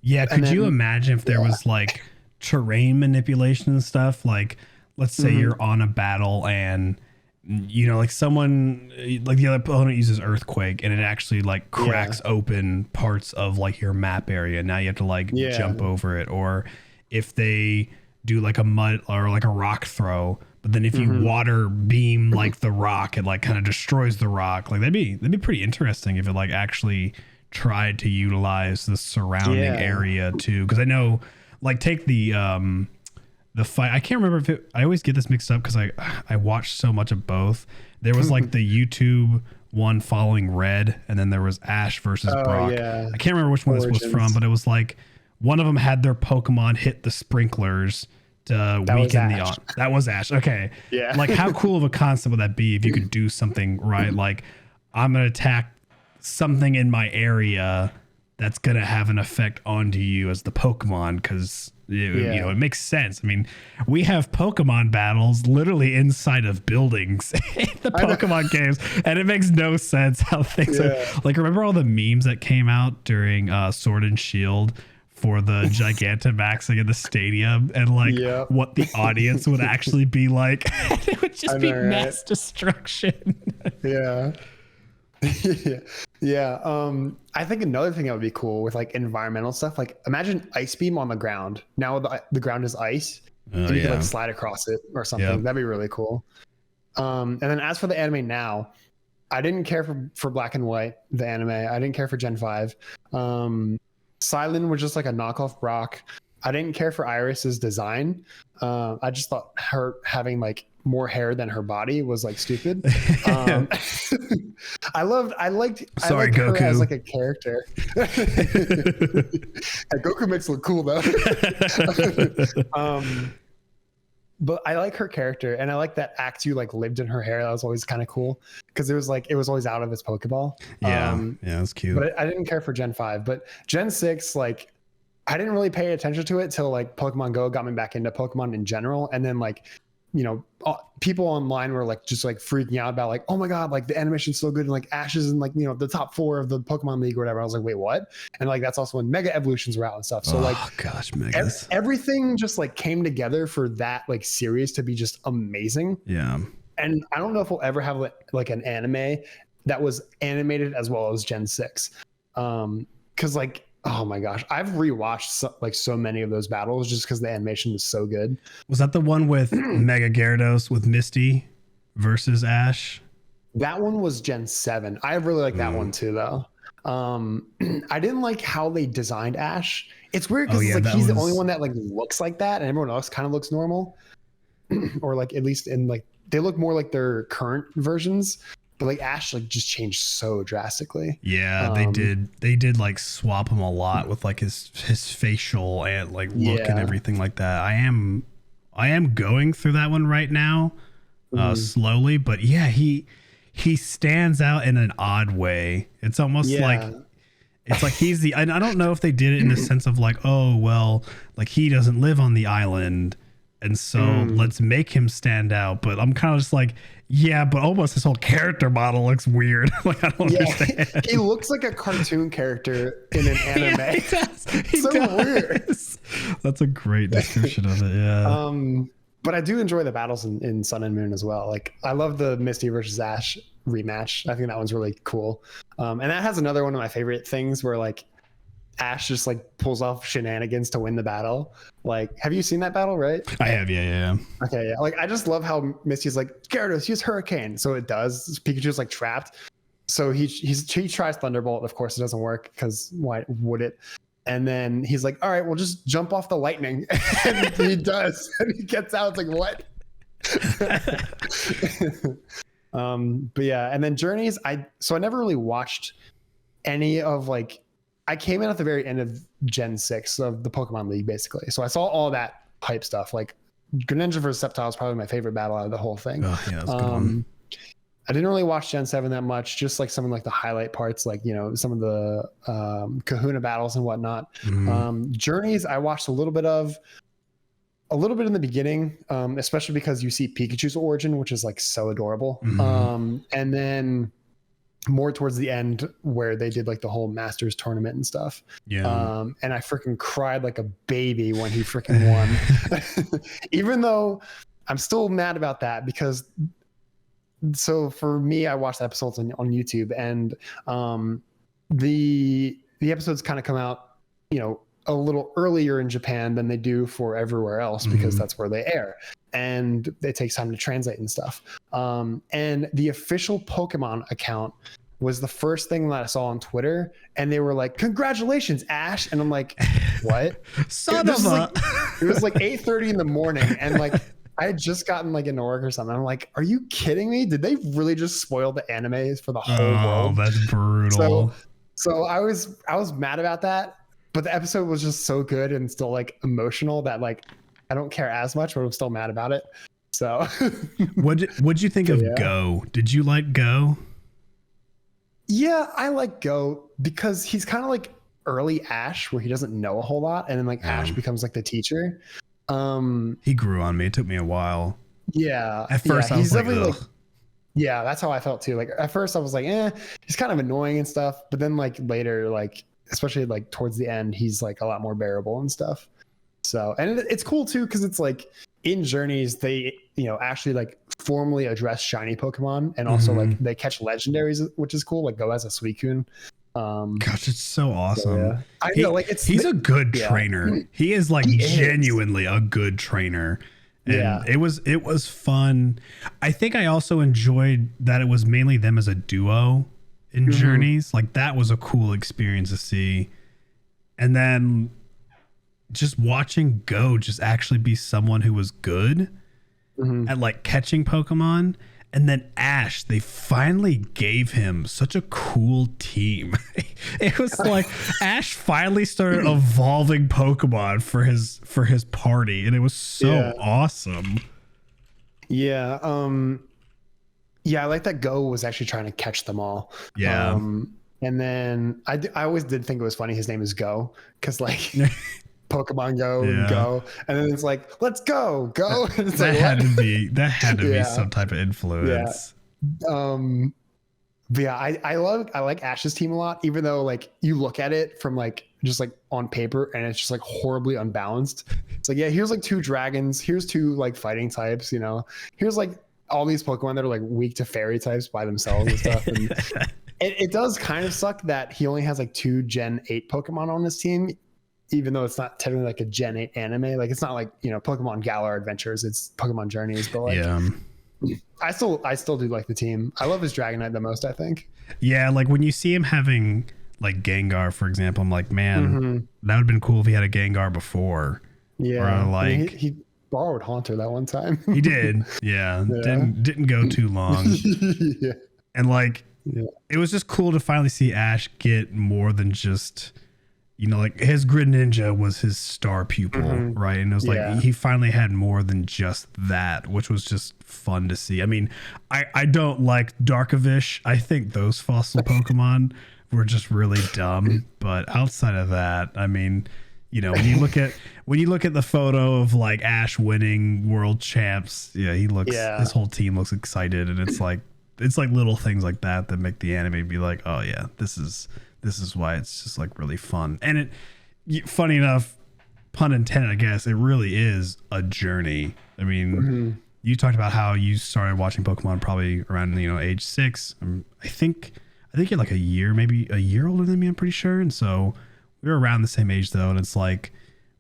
Yeah. Could you imagine if there was like terrain manipulation and stuff? Like, let's say you're on a battle and you know, like someone like the other opponent uses Earthquake and it actually like cracks open parts of like your map area. Now you have to like jump over it. Or if they do like a mud or like a rock throw, But then if you water beam like the rock, it like kind of destroys the rock. Like that'd be pretty interesting if it like actually tried to utilize the surrounding area too. Because I know, like, take the fight. I can't remember if it. I always get this mixed up because I watched so much of both. There was like the YouTube one following Red, and then there was Ash versus Brock. Yeah. I can't remember which one this was from, but it was like one of them had their Pokemon hit the sprinklers to weaken the. That was Ash. Okay. Yeah. Like, how cool of a concept would that be if you could do something right? Like, I'm gonna attack something in my area that's gonna have an effect onto you as the Pokemon, because you know, it makes sense. I mean, we have Pokemon battles literally inside of buildings in the Pokemon games, and it makes no sense how things are. Like, remember all the memes that came out during Sword and Shield for the Gigantamaxing in the stadium, and like what the audience would actually be like? It would just be mass destruction. I think another thing that would be cool with like environmental stuff, like imagine Ice Beam on the ground. Now the ground is ice, and you can like slide across it or something. That'd be really cool. And then as for the anime now, I didn't care for Black and White, the anime. I didn't care for Gen 5. Silent was just like a knockoff Brock. I didn't care for Iris's design. I just thought her having like more hair than her body was like stupid. I liked Goku. her as like a character. Goku makes it look cool though. But I like her character, and I like that Actu like lived in her hair. That was always kind of cool because it was always out of its Pokeball. That's cute. But I didn't care for Gen 5. But Gen 6, like, I didn't really pay attention to it till like Pokemon Go got me back into Pokemon in general, and then like, you know, people online were like just like freaking out about like, oh my god, like the animation's so good, and like Ash is in like, you know, the top 4 of the Pokemon League or whatever. I was like, wait, what? And like that's also when Mega Evolutions were out and stuff. So Megas. Everything just like came together for that like series to be just amazing. Yeah. And I don't know if we'll ever have like an anime that was animated as well as Gen 6. Because like, oh my gosh, I've rewatched so many of those battles just because the animation is so good. Was that the one with Mega Gyarados with Misty versus Ash? That one was Gen 7. I really like that one too, though. I didn't like how they designed Ash. It's weird because he's the only one that like looks like that, and everyone else kind of looks normal, or like at least in like they look more like their current versions. But like Ash like just changed so drastically. Yeah, they did. They did like swap him a lot with like his facial and like look and everything like that. I am going through that one right now, slowly. But yeah, he stands out in an odd way. It's almost like he's the. And I don't know if they did it in the sense of like, oh well, like he doesn't live on the island, and so let's make him stand out. But I'm kind of just like, yeah, but almost his whole character model looks weird. Like, I don't understand. He looks like a cartoon character in an anime. Yeah, he does. He does. Weird. That's a great description of it. Yeah. But I do enjoy the battles in Sun and Moon as well. Like, I love the Misty versus Ash rematch. I think that one's really cool. And that has another one of my favorite things where like Ash just like pulls off shenanigans to win the battle. Like, have you seen that battle? Right? I have. Yeah. Okay. Yeah. Like, I just love how Misty's like, Gyarados, use Hurricane. So it does. Pikachu's like trapped. So he tries Thunderbolt. Of course, it doesn't work because why would it? And then he's like, all right, we'll just jump off the lightning. And he does. And he gets out. It's like, what? But yeah. And then Journeys, I never really watched any of like, I came in at the very end of Gen 6 of the Pokemon League, basically. So I saw all that hype stuff. Like Greninja vs. Sceptile is probably my favorite battle out of the whole thing. Oh, yeah, that's a good one. I didn't really watch Gen 7 that much, just like some of like the highlight parts, like, you know, some of the Kahuna battles and whatnot. Journeys, I watched a little bit in the beginning, especially because you see Pikachu's origin, which is like so adorable. And then more towards the end where they did like the whole Masters tournament and stuff. Yeah. And I freaking cried like a baby when he freaking won. Even though I'm still mad about that because so for me, I watched episodes on YouTube, and the episodes kind of come out, you know, a little earlier in Japan than they do for everywhere else because that's where they air. and it takes time to translate and stuff. And the official Pokemon account was the first thing that I saw on Twitter, and they were like, "Congratulations, Ash!" And I'm like, "What?" Son of a. It was like 8:30 in the morning, and like I had just gotten like into work or something. I'm like, "Are you kidding me? Did they really just spoil the animes for the whole world?" Oh, that's brutal. So I was mad about that, but the episode was just so good and still like emotional that like I don't care as much, but I'm still mad about it. So what'd you think of Go? Did you like Go? Yeah, I like Go because he's kind of like early Ash, where he doesn't know a whole lot, and then like Ash becomes like the teacher. He grew on me. It took me a while. Yeah. At first, I was like, yeah, that's how I felt too. Like at first, I was like, he's kind of annoying and stuff, but then like later, like especially like towards the end, he's like a lot more bearable and stuff. So, and it's cool too because it's like in Journeys they actually like formally address shiny Pokemon, and also like they catch legendaries, which is cool. Like Go as a Suicune. Gosh, it's so awesome. So, yeah. I know, like he's a good trainer. He is like genuinely a good trainer. And it was fun. I think I also enjoyed that it was mainly them as a duo in Journeys. Like that was a cool experience to see. And then just watching Go just actually be someone who was good at like catching Pokemon. And then Ash, they finally gave him such a cool team. It was like Ash finally started evolving Pokemon for his party, and it was so awesome. Yeah, I like that Go was actually trying to catch them all. Yeah. And then I always did think it was funny his name is Go, because like Pokemon Go and Go, and then it's like, let's go. And it's that like, had to be some type of influence. But yeah, I like Ash's team a lot, even though like you look at it from like just like on paper and it's just like horribly unbalanced. It's like, here's like 2 dragons, here's 2 like fighting types, here's like all these Pokemon that are like weak to fairy types by themselves and stuff. And it does kind of suck that he only has like 2 Gen 8 Pokemon on his team, even though it's not technically like a Gen 8 anime. Like it's not like, Pokemon Galar Adventures, it's Pokemon Journeys, but like I still do like the team. I love his Dragonite the most, I think. Yeah, like when you see him having like Gengar, for example, I'm like, man, that would have been cool if he had a Gengar before. Yeah. Or like he borrowed Haunter that one time. He did. Yeah. Didn't go too long. And like it was just cool to finally see Ash get more than just like his Grid Ninja was his star pupil, right? And it was like he finally had more than just that, which was just fun to see. I mean, I don't like Darkovish. I think those fossil Pokemon were just really dumb. But outside of that, I mean, when you look at the photo of like Ash winning world champs, his whole team looks excited, and it's like little things like that make the anime be like, oh yeah, this is why it's just like really fun. And funny enough, pun intended, I guess, it really is a journey. I mean, you talked about how you started watching Pokemon probably around, age 6. I think you're like maybe a year older than me, I'm pretty sure. And so we were around the same age though. And it's like,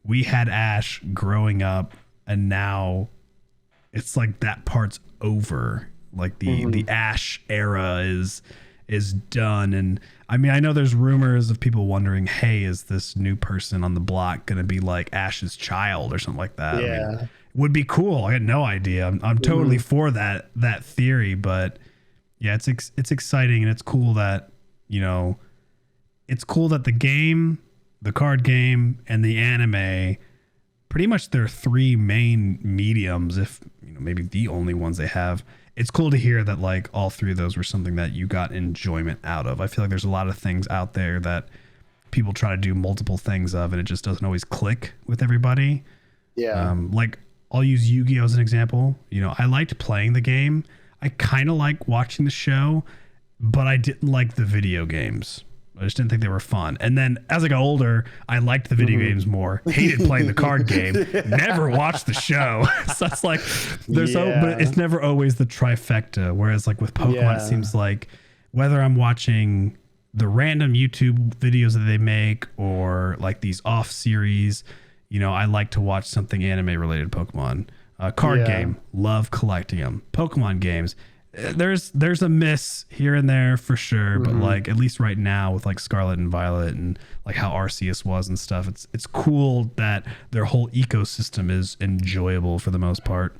we had Ash growing up, and now it's like that part's over. Like the Ash era is done. And I mean, I know there's rumors of people wondering, hey, is this new person on the block going to be like Ash's child or something like that? Yeah. I mean, would be cool. I had no idea. I'm totally for that theory, but yeah, it's exciting, and it's cool that, the game, the card game, and the anime, pretty much their 3 main mediums, if maybe the only ones they have. It's cool to hear that like all 3 of those were something that you got enjoyment out of. I feel like there's a lot of things out there that people try to do multiple things of, and it just doesn't always click with everybody. Yeah. Like I'll use Yu-Gi-Oh as an example. I liked playing the game. I kind of like watching the show, but I didn't like the video games. I just didn't think they were fun. And then as I got older, I liked the video games more. Hated playing the card game. Never watched the show. So it's like but it's never always the trifecta. Whereas like with Pokemon, it seems like whether I'm watching the random YouTube videos that they make or like these off series, I like to watch something anime related to Pokemon. Card game, love collecting them. Pokemon games, there's a miss here and there for sure, but like at least right now with like Scarlet and Violet and like how Arceus was and stuff, it's cool that their whole ecosystem is enjoyable for the most part.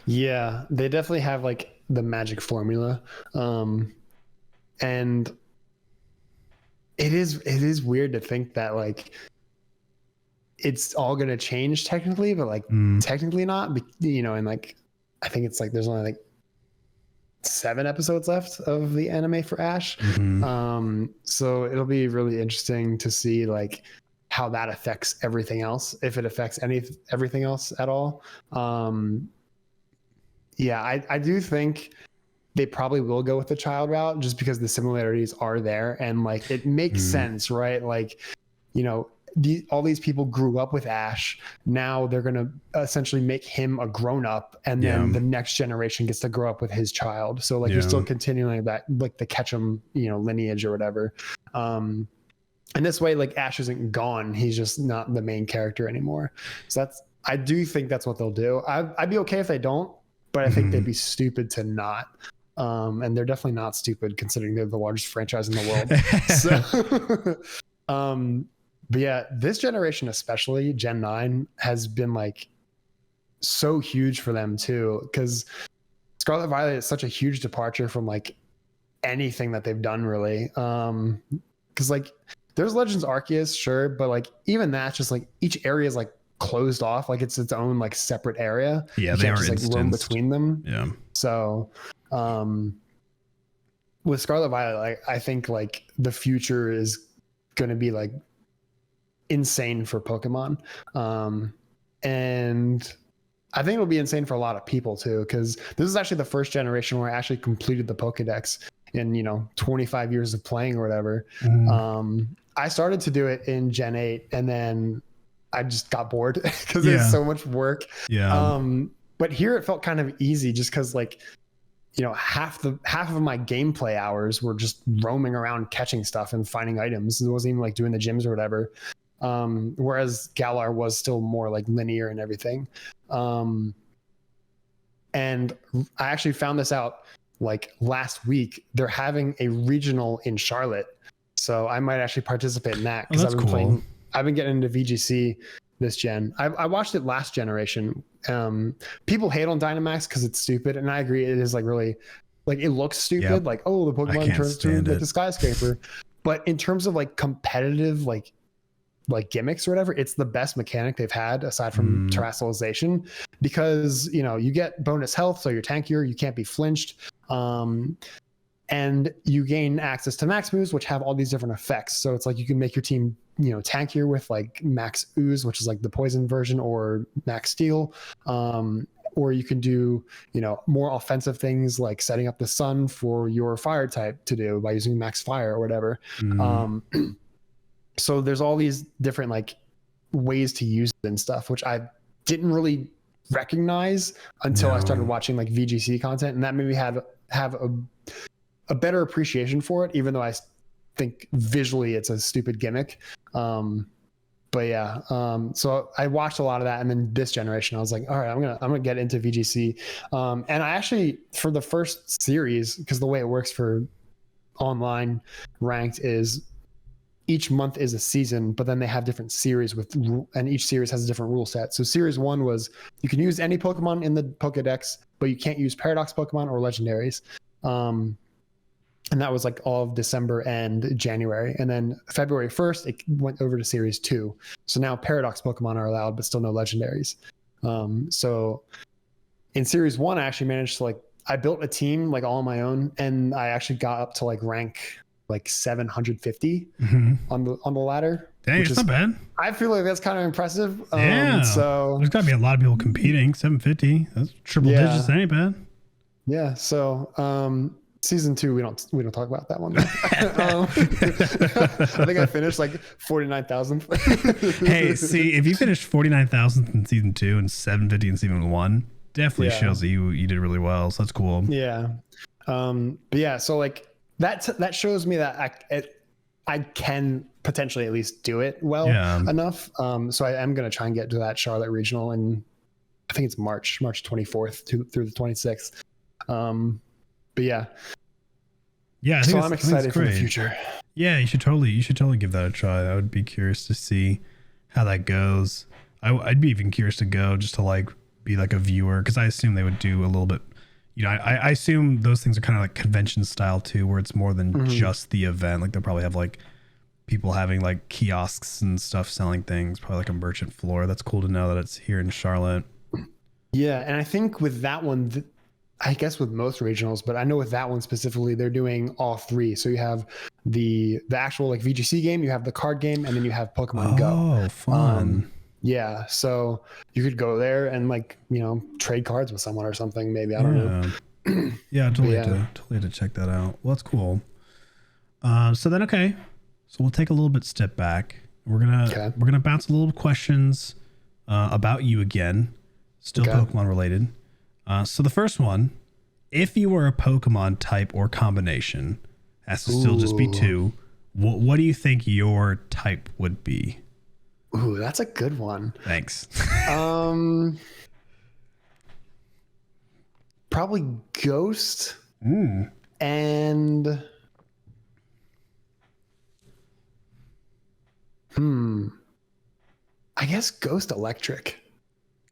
Yeah, they definitely have like the magic formula, and it is weird to think that like it's all gonna change technically, but like technically not, you know. And like I think it's like there's only like 7 episodes left of the anime for Ash. So it'll be really interesting to see like how that affects everything else, if it affects everything else at all. Yeah, I do think they probably will go with the child route just because the similarities are there, and like it makes sense, right? Like, you know, all these people grew up with Ash. Now they're going to essentially make him a grown up, and then the next generation gets to grow up with his child. So like you're still continuing that, like the Ketchum, you know, lineage or whatever. And this way, like Ash isn't gone. He's just not the main character anymore. So I do think that's what they'll do. I'd be okay if they don't, but I think they'd be stupid to not. And they're definitely not stupid considering they're the largest franchise in the world. So, but yeah, this generation, especially Gen 9, has been like so huge for them too, because Scarlet Violet is such a huge departure from like anything that they've done really. Because like there's Legends Arceus, sure, but like even that's just like each area is like closed off, like it's its own like separate area. Yeah, they are just like roam between them. Yeah. So with Scarlet Violet, like I think like the future is going to be like insane for Pokemon, and I think it'll be insane for a lot of people too, because this is actually the first generation where I actually completed the Pokedex in, you know, 25 years of playing or whatever. I started to do it in Gen 8 and then I just got bored because it's so much work. But here it felt kind of easy just because like, you know, half of my gameplay hours were just roaming around catching stuff and finding items. It wasn't even like doing the gyms or whatever. Whereas Galar was still more like linear and everything. And I actually found this out like last week. They're having a regional in Charlotte, so I might actually participate in that because I've been getting into VGC this gen. I watched it last generation. People hate on Dynamax because it's stupid, and I agree. It is like really, like it looks stupid. Like, oh, the Pokemon turns to like the skyscraper. But in terms of like competitive, like gimmicks or whatever, it's the best mechanic they've had aside from terrestrialization, because you know you get bonus health, so you're tankier, you can't be flinched, and you gain access to max moves, which have all these different effects. So it's like you can make your team, you know, tankier with like max ooze, which is like the poison version, or max steel, or you can do, you know, more offensive things like setting up the sun for your fire type to do by using max fire or whatever. So there's all these different like ways to use it and stuff, which I didn't really recognize until I started watching like VGC content, and that made me have a better appreciation for it, even though I think visually it's a stupid gimmick. But yeah, so I watched a lot of that, and then this generation I was like, all right, I'm gonna get into VGC. And I actually, for the first series, because the way it works for online ranked is each month is a season, but then they have different series and each series has a different rule set. So series 1 was you can use any Pokemon in the Pokedex, but you can't use Paradox Pokemon or Legendaries. And that was like all of December and January. And then February 1st, it went over to series 2. So now Paradox Pokemon are allowed, but still no Legendaries. So in series 1, I actually managed to I built a team like all on my own, and I actually got up to like rank like 750 on the ladder. Dang, it's not bad. I feel like that's kind of impressive. Yeah. So there's got to be a lot of people competing. 750. That's triple digits. That ain't bad. Yeah. So season 2, we don't talk about that one. I think I finished like 49,000. Hey, see, if you finished 49,000 in season 2 and 750 in season 1, definitely shows that you did really well. So that's cool. Yeah. But yeah, so like that shows me that I can potentially at least do it well enough. So I am going to try and get to that Charlotte regional and I think it's March 24th through the 26th. But yeah. Yeah, So I'm excited for the future. Yeah, you should totally give that a try. I would be curious to see how that goes. I'd be even curious to go just to like be like a viewer, because I assume they would do a little bit. You know, I assume those things are kind of like convention style too, where it's more than just the event. Like they'll probably have like people having like kiosks and stuff selling things, probably like a merchant floor. That's cool to know that it's here in Charlotte. Yeah, and I think with that one, I guess with most regionals, but I know with that one specifically, they're doing all three. So you have the actual like VGC game, you have the card game, and then you have Pokemon Go. Oh, fun. Yeah, so you could go there and like, you know, trade cards with someone or something. Maybe, I don't know. Yeah, totally had to check that out. Well, that's cool. So then, okay, so we'll take a little bit step back. We're gonna bounce a little questions about you again, still Pokemon related. So the first one, if you were a Pokemon type or combination, has to still just be two. What do you think your type would be? Ooh, that's a good one. Thanks. Probably Ghost. And I guess Ghost Electric.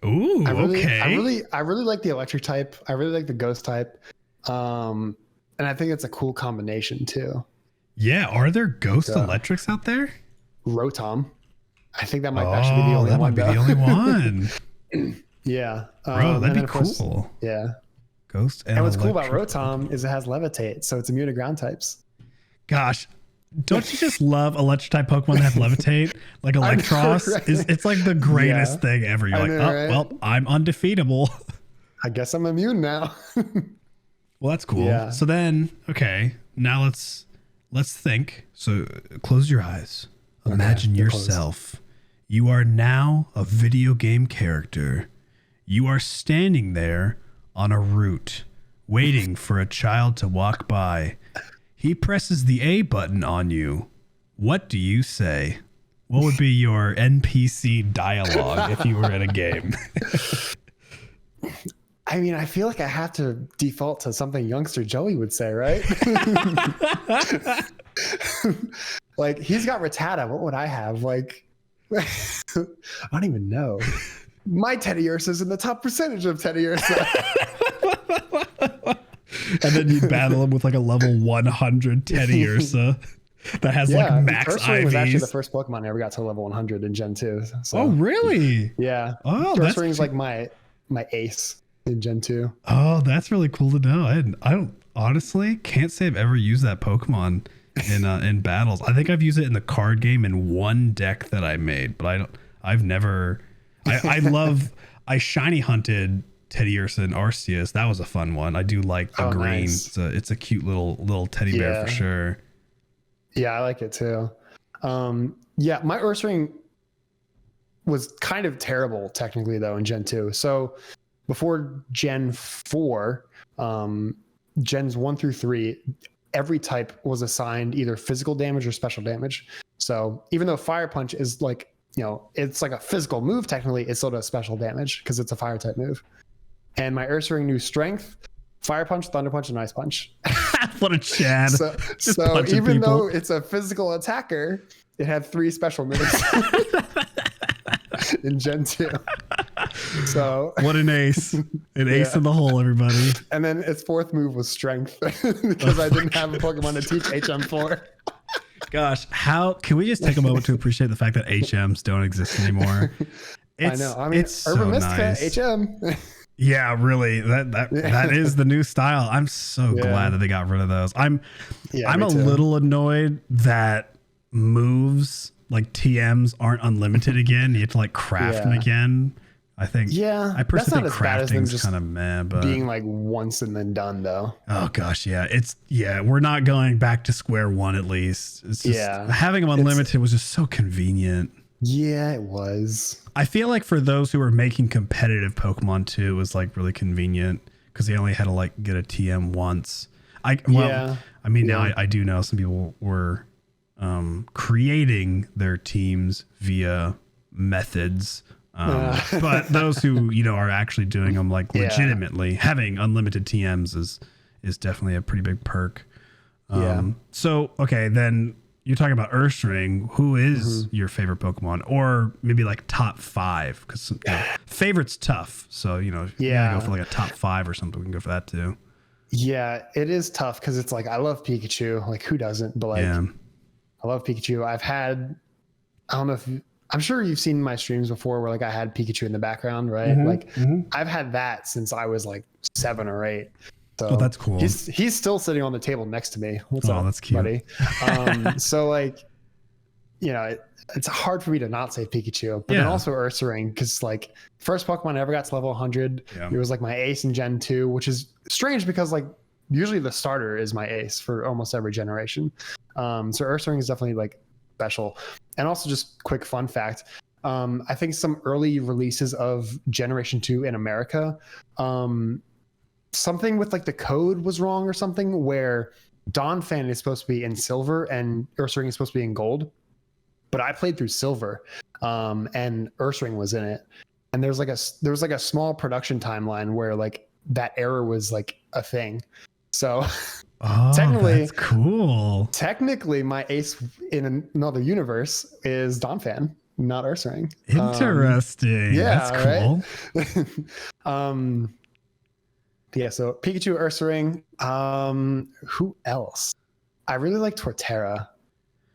Ooh, okay. I really like the electric type. I really like the ghost type. And I think it's a cool combination too. Yeah, are there ghost electrics out there? Rotom. I think that might actually be the only that one. Might be the only one. Yeah. Bro, that'd be course, cool. Yeah. Ghost and what's cool about electric. Rotom is it has Levitate, so it's immune to ground types. Gosh, don't you just love electric type Pokemon that have Levitate? Like Electros, right? It's like the greatest thing ever. You're like, right? Well, I'm undefeatable. I guess I'm immune now. Well, that's cool. Yeah. So then, okay, now let's think. So close your eyes. Imagine yourself. You are now a video game character. You are standing there on a route, waiting for a child to walk by. He presses the A button on you. What do you say? What would be your NPC dialogue if you were in a game? I mean, I feel like I have to default to something youngster Joey would say, right? Like, he's got Rattata. What would I have? Like, I don't even know. My Teddiursa's in the top percentage of Teddiursa. And then you battle him with like a level 100 Teddiursa that has like max IVs. Was actually the first Pokemon I ever got to level 100 in Gen 2. So, oh, really? Yeah. Oh, First Ring's like my ace in Gen 2. Oh, that's really cool to know. I don't honestly can't say I've ever used that Pokemon in battles. I think I've used it in the card game in one deck that I made, but I've never. I shiny hunted Teddiursa and Arceus. That was a fun one. I do like the green. Nice. It's a cute little teddy bear for sure. Yeah, I like it too. Yeah, my Ursaring was kind of terrible technically though in Gen 2. So before Gen 4, Gens 1 through 3, every type was assigned either physical damage or special damage. So even though Fire Punch is like, you know, it's like a physical move, technically it still does special damage because it's a fire type move. And my Ursaring knew Strength, Fire Punch, Thunder Punch, and Ice Punch. What a Chad. So even though it's a physical attacker, it had 3 special moves in Gen 2. So what an ace. An ace in the hole, everybody. And then its 4th move was Strength because I didn't have a Pokemon to teach HM4. Gosh, how can we just take a moment to appreciate the fact that HMs don't exist anymore? I know. I mean, it's Urban Mystica, nice. HM. Yeah, really. That is the new style. I'm so glad that they got rid of those. I'm a little annoyed that moves like TMs aren't unlimited again. You have to like craft them again. I think. Yeah, I personally think crafting's kind of meh, but being like once and then done though. Oh gosh, yeah. We're not going back to square one at least. It's just having them unlimited was just so convenient. Yeah, it was. I feel like for those who were making competitive Pokemon too, it was like really convenient because they only had to like get a TM once. I mean, now I do know some people were creating their teams via methods But those who, are actually doing them like legitimately, having unlimited TMs is definitely a pretty big perk. So, okay, then you're talking about Ursaring. Who is your favorite Pokemon? Or maybe like top 5? Because favorite's tough. So, if you want to go for like a top 5 or something, we can go for that too. Yeah, it is tough because it's like I love Pikachu. Like, who doesn't? But like, I love Pikachu. I'm sure you've seen my streams before where like I had Pikachu in the background, right? I've had that since I was like 7 or 8. So that's cool. He's still sitting on the table next to me. What's up, that's cute, buddy? So like, it's hard for me to not say Pikachu, but then also Ursaring, because like first Pokemon I ever got to level 100. It was like my ace in Gen 2, which is strange because like usually the starter is my ace for almost every generation. So Ursaring is definitely like special. And also just quick fun fact. I think some early releases of Generation 2 in America, something with like the code was wrong or something, where Donphan is supposed to be in silver and Ursaring is supposed to be in gold. But I played through silver, and Ursaring was in it. And there was like a small production timeline where like that error was like a thing. So technically, that's cool. Technically, my ace in another universe is Donphan, not Ursaring. Interesting. That's cool. Right? So Pikachu, Ursaring. Who else? I really like Torterra.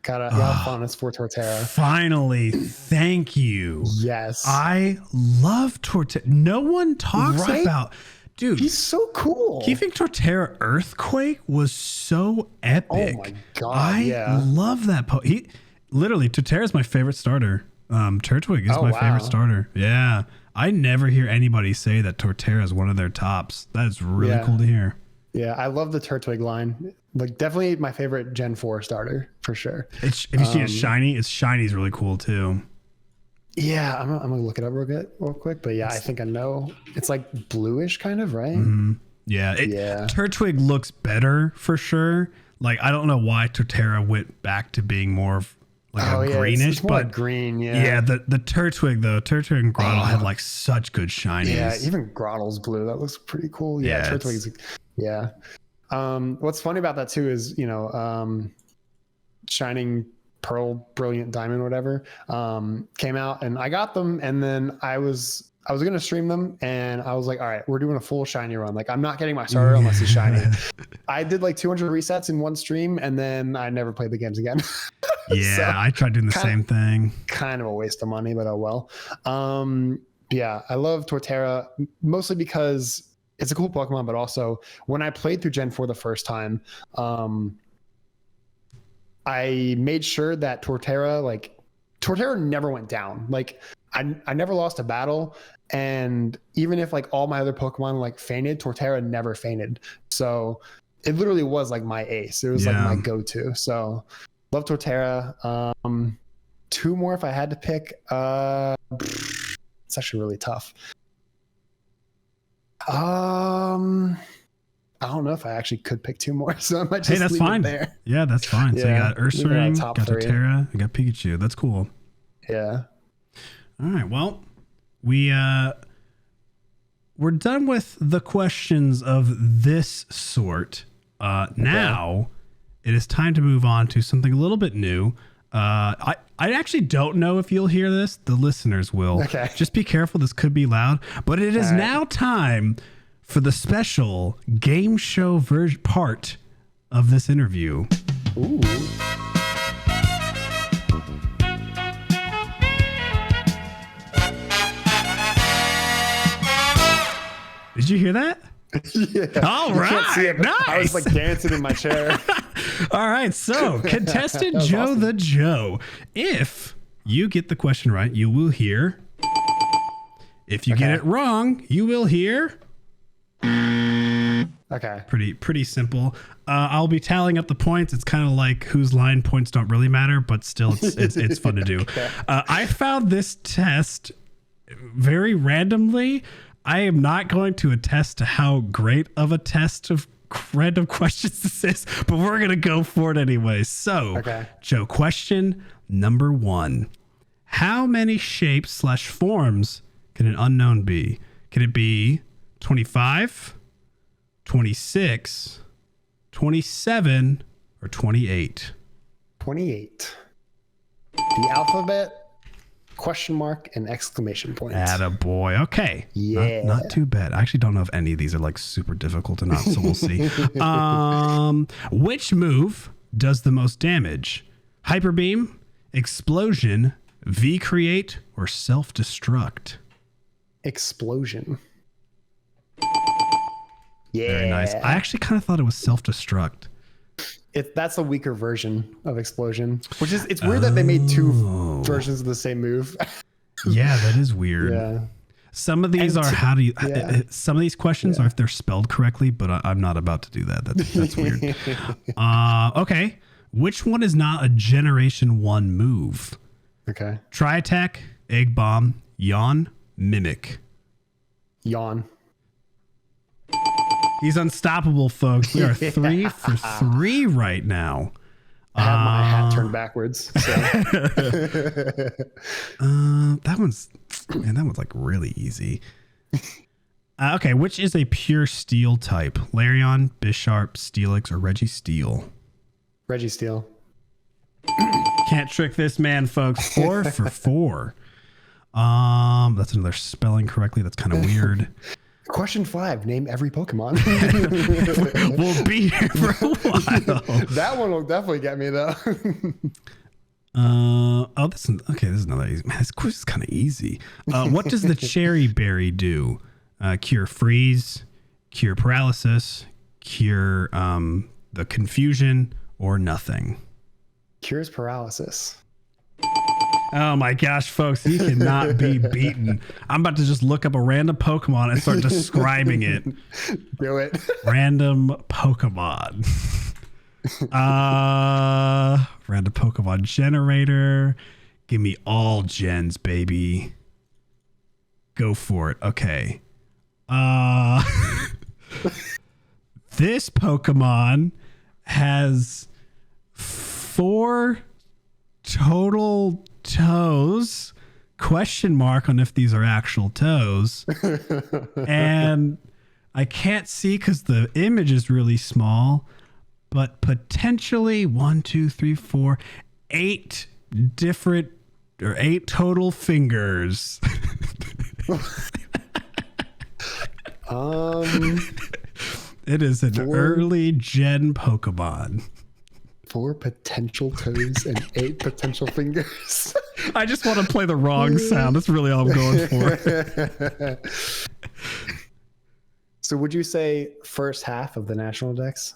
Got fondness for Torterra. Finally, thank you. Yes. I love Torterra. No one talks about... Dude, he's so cool. Keeping Torterra Earthquake was so epic. Oh my god! I love that. Literally, Torterra is my favorite starter. Turtwig is my favorite starter. Yeah, I never hear anybody say that Torterra is one of their tops. That is really cool to hear. Yeah, I love the Turtwig line. Like, definitely my favorite Gen 4 starter for sure. If you see it shiny, its shiny is really cool too. Yeah, I'm gonna look it up real quick. But yeah, I think I know. It's like bluish kind of, right? Yeah. Turtwig looks better for sure. Like, I don't know why Torterra went back to being more of like a greenish, it's more but like green. Yeah, the Turtwig though, Turtwig and Grottle had like such good shinies. Yeah, even Grottle's blue. That looks pretty cool. Yeah, Turtwig's. Yeah. What's funny about that too is Shining Pearl, Brilliant Diamond, whatever, came out and I got them, and then I was gonna stream them, and I was like, all right, we're doing a full shiny run. Like, I'm not getting my starter unless it's shiny. I did like 200 resets in one stream, and then I never played the games again. Yeah, so, I tried doing the same thing. Kind of a waste of money, but oh well. Yeah, I love Torterra mostly because it's a cool Pokemon, but also when I played through Gen 4 the first time, I made sure that Torterra never went down. Like, I never lost a battle, and even if like all my other Pokemon like fainted, Torterra never fainted. So it literally was like my ace. It was like my go-to. So love Torterra. 2 more if I had to pick. It's actually really tough. I don't know if I actually could pick 2 more, so I might just that's leave fine. It there. Yeah, that's fine. So you got Ursaring, got Torterra, you got Pikachu. That's cool. Yeah. All right. Well, we're done with the questions of this sort. Now it is time to move on to something a little bit new. I actually don't know if you'll hear this. The listeners will. Okay. Just be careful. This could be loud, but it is now time for the special game show part of this interview. Ooh. Did you hear that? Yeah. All right. Nice. I was like dancing in my chair. All right. So, contestant Joethejoe. If you get the question right, you will hear. If you get it wrong, you will hear. Okay. Pretty simple. I'll be tallying up the points. It's kind of like whose line points don't really matter, but still it's fun to do. Okay. I found this test very randomly. I am not going to attest to how great of a test of random questions this is, but we're going to go for it anyway. So, Joe, question number 1. How many shapes / forms can an unknown be? Can it be 25, 26, 27, or 28? 28. The alphabet, question mark, and exclamation point. Attaboy. Okay. Yeah. Not too bad. I actually don't know if any of these are like super difficult or not, so we'll see. Which move does the most damage? Hyper Beam, Explosion, V-Create, or Self-Destruct? Explosion. Yeah. Very nice. I actually kind of thought it was Self-Destruct. That's a weaker version of Explosion, which is, it's weird that they made two versions of the same move. Yeah, that is weird. Yeah. Some of these some of these questions are if they're spelled correctly, but I'm not about to do that. That's weird. Okay. Which one is not a Generation 1 move? Okay. Tri-Attack, Egg Bomb, Yawn, Mimic. Yawn. He's unstoppable, folks. We are 3 for 3 right now. I have my hat turned backwards. So. That one's like really easy. Okay, which is a pure steel type? Larion, Bisharp, Steelix, or Registeel? Registeel. Can't trick this man, folks. 4 for 4. That's another spelling correctly. That's kind of weird. Question 5. Name every Pokemon. We'll be here for a while. That one will definitely get me though. This is another easy. Man, this quiz is kind of easy. What does the cherry berry do? Cure freeze, cure paralysis, cure the confusion, or nothing? Cures paralysis. Oh my gosh, folks, he cannot be beaten. I'm about to just look up a random Pokemon and start describing it. Do it. Random Pokemon. Random Pokemon generator. Give me all gens, baby. Go for it. Okay. This Pokemon has 4 total toes, question mark on if these are actual toes. And I can't see because the image is really small, but potentially 1, 2, 3, 4, 8 different or 8 total fingers. It is an early gen Pokemon. 4 potential toes and 8 potential fingers. I just want to play the wrong sound. That's really all I'm going for. So would you say first half of the national dex?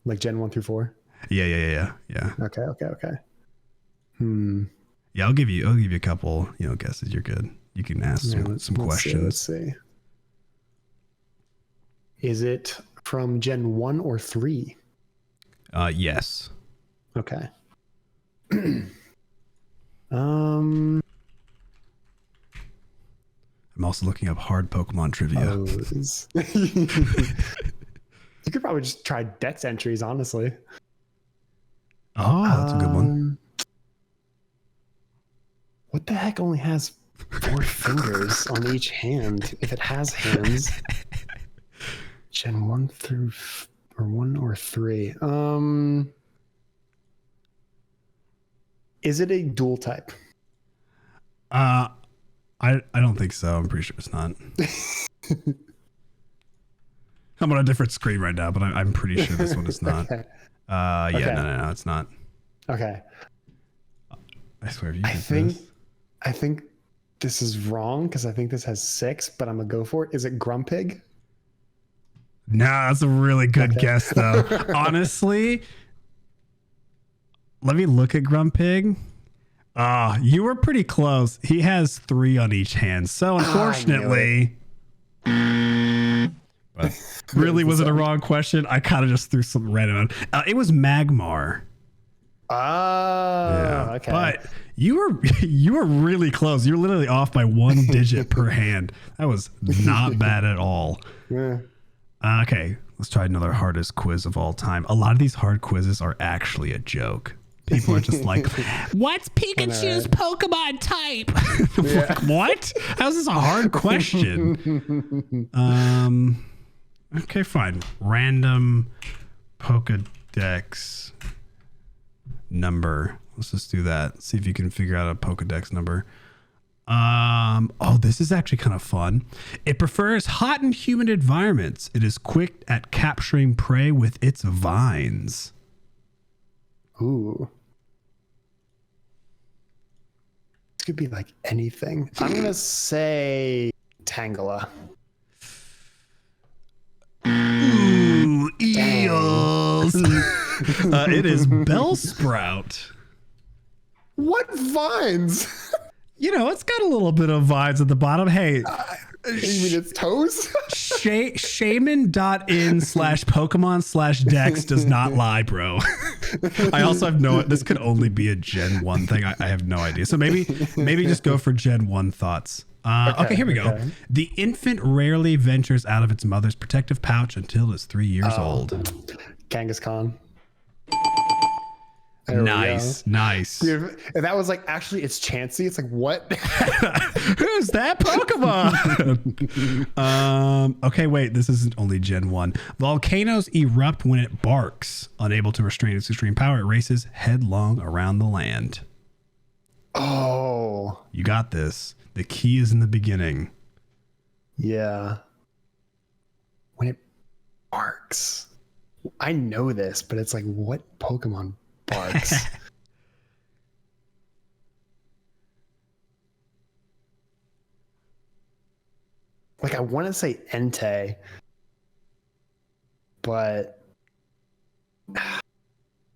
Like Gen 1 through 4? Yeah. Okay. Yeah, I'll give you a couple, guesses. You're good. You can ask some questions. Let's see. Is it from Gen 1 or 3? Yes. Okay. I'm also looking up hard Pokemon trivia. You could probably just try dex entries, honestly. Oh, that's a good one. What the heck only has 4 fingers on each hand if it has hands? Gen 1 through or 1 or 3. Is it a dual type? I don't think so. I'm pretty sure it's not. I'm on a different screen right now, but I'm pretty sure this one is not. Okay. No, it's not. Okay. I swear, I think this is wrong because I think this has 6, but I'm gonna go for it. Is it Grumpig? Nah, that's a really good guess, though. Honestly, let me look at Grumpig. You were pretty close. He has 3 on each hand. So unfortunately, but really, was it a wrong question? I kind of just threw some random. It was Magmar. Yeah, okay. But you were really close. You're literally off by 1 digit per hand. That was not bad at all. Yeah. Okay, let's try another hardest quiz of all time. A lot of these hard quizzes are actually a joke. People are just like, what's Pikachu's Pokemon type? Like, what? How's this a hard question? Okay, fine. Random Pokedex number. Let's just do that. See if you can figure out a Pokedex number. Oh, this is actually kind of fun. It prefers hot and humid environments. It is quick at capturing prey with its vines. Ooh. This could be like anything. I'm going to say Tangela. Ooh, eels. It is Bellsprout. What vines? You know, it's got a little bit of vines at the bottom. Hey, You mean its toes? shaman.in/Pokemon/Dex does not lie, bro. I also have this could only be a Gen 1 thing. I have no idea. So maybe just go for Gen 1 thoughts. Okay, here we go. Okay. The infant rarely ventures out of its mother's protective pouch until it's 3 years old. Kangaskhan. Nice. Dude, if that was like actually it's Chansey, it's like what? Who's that Pokemon? Okay, wait, this isn't only Gen 1. Volcanoes erupt when it barks. Unable to restrain its extreme power, it races headlong around the land. Oh. You got this. The key is in the beginning. Yeah. When it barks. I know this, but it's like what Pokemon barks? Like I want to say Entei, but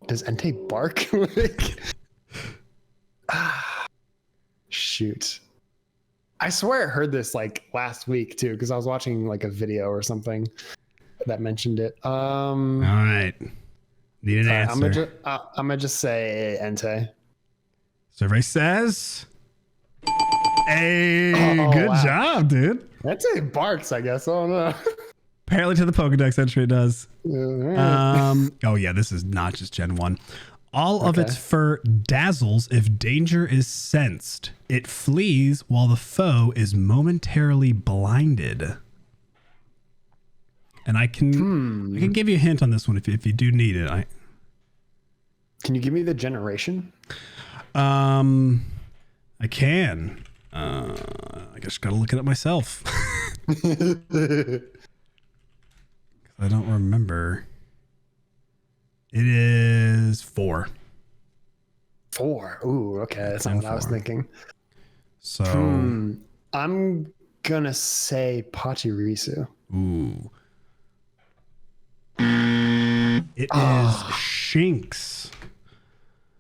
does Entei bark? Shoot. I swear I heard this like last week too, because I was watching like a video or something that mentioned it. All right. Need an answer. I'm gonna just say Entei. Survey says, hey, good job, dude. Entei barks, I guess. I don't know. Apparently to the Pokedex entry it does. Oh yeah, this is not just Gen 1. All of its fur dazzles if danger is sensed. It flees while the foe is momentarily blinded. And I can give you a hint on this one if you do need it. Can you give me the generation? I can. I just gotta look it up myself. I don't remember. It is 4. 4. Ooh, okay. That's not what I was thinking. So I'm gonna say Pachirisu. Ooh. It is Shinx.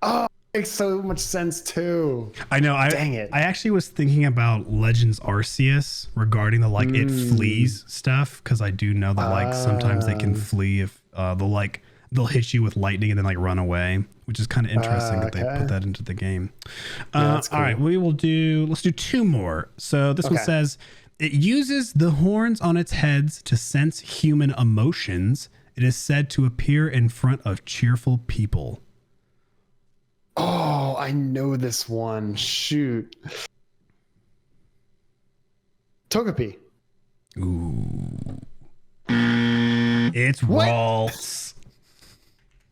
Oh, makes so much sense too. I know. Dang it. I actually was thinking about Legends Arceus regarding the it flees stuff, because I do know that sometimes they can flee if they'll hit you with lightning and then run away, which is kind of interesting that they put that into the game. Cool. All right, let's do 2 more. So this one says it uses the horns on its heads to sense human emotions. It is said to appear in front of cheerful people. Oh, I know this one. Shoot. Togepi. Ooh. It's Ralts.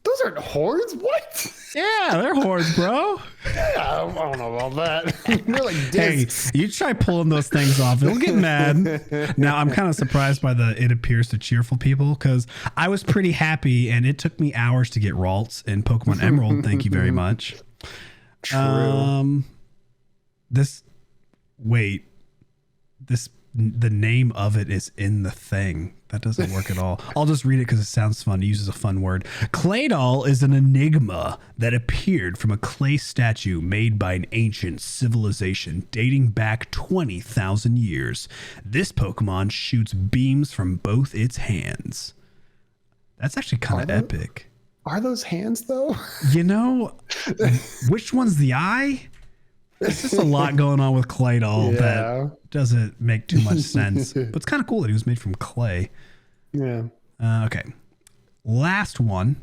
Those aren't horns? What? Yeah, they're horns, bro. Yeah, I don't know about that. They're like discs. Hey, you try pulling those things off, it'll get mad. Now, I'm kind of surprised by it appears to cheerful people, because I was pretty happy, and it took me hours to get Ralts in Pokemon Emerald. Thank you very much. True. The name of it is in the thing. That doesn't work at all. I'll just read it because it sounds fun. It uses a fun word. Claydol is an enigma that appeared from a clay statue made by an ancient civilization dating back 20,000 years. This Pokemon shoots beams from both its hands. That's actually kind of epic. Are those hands though? You know, which one's the eye? There's just a lot going on with Claydol that doesn't make too much sense. But it's kind of cool that he was made from clay. Yeah. Okay. Last one.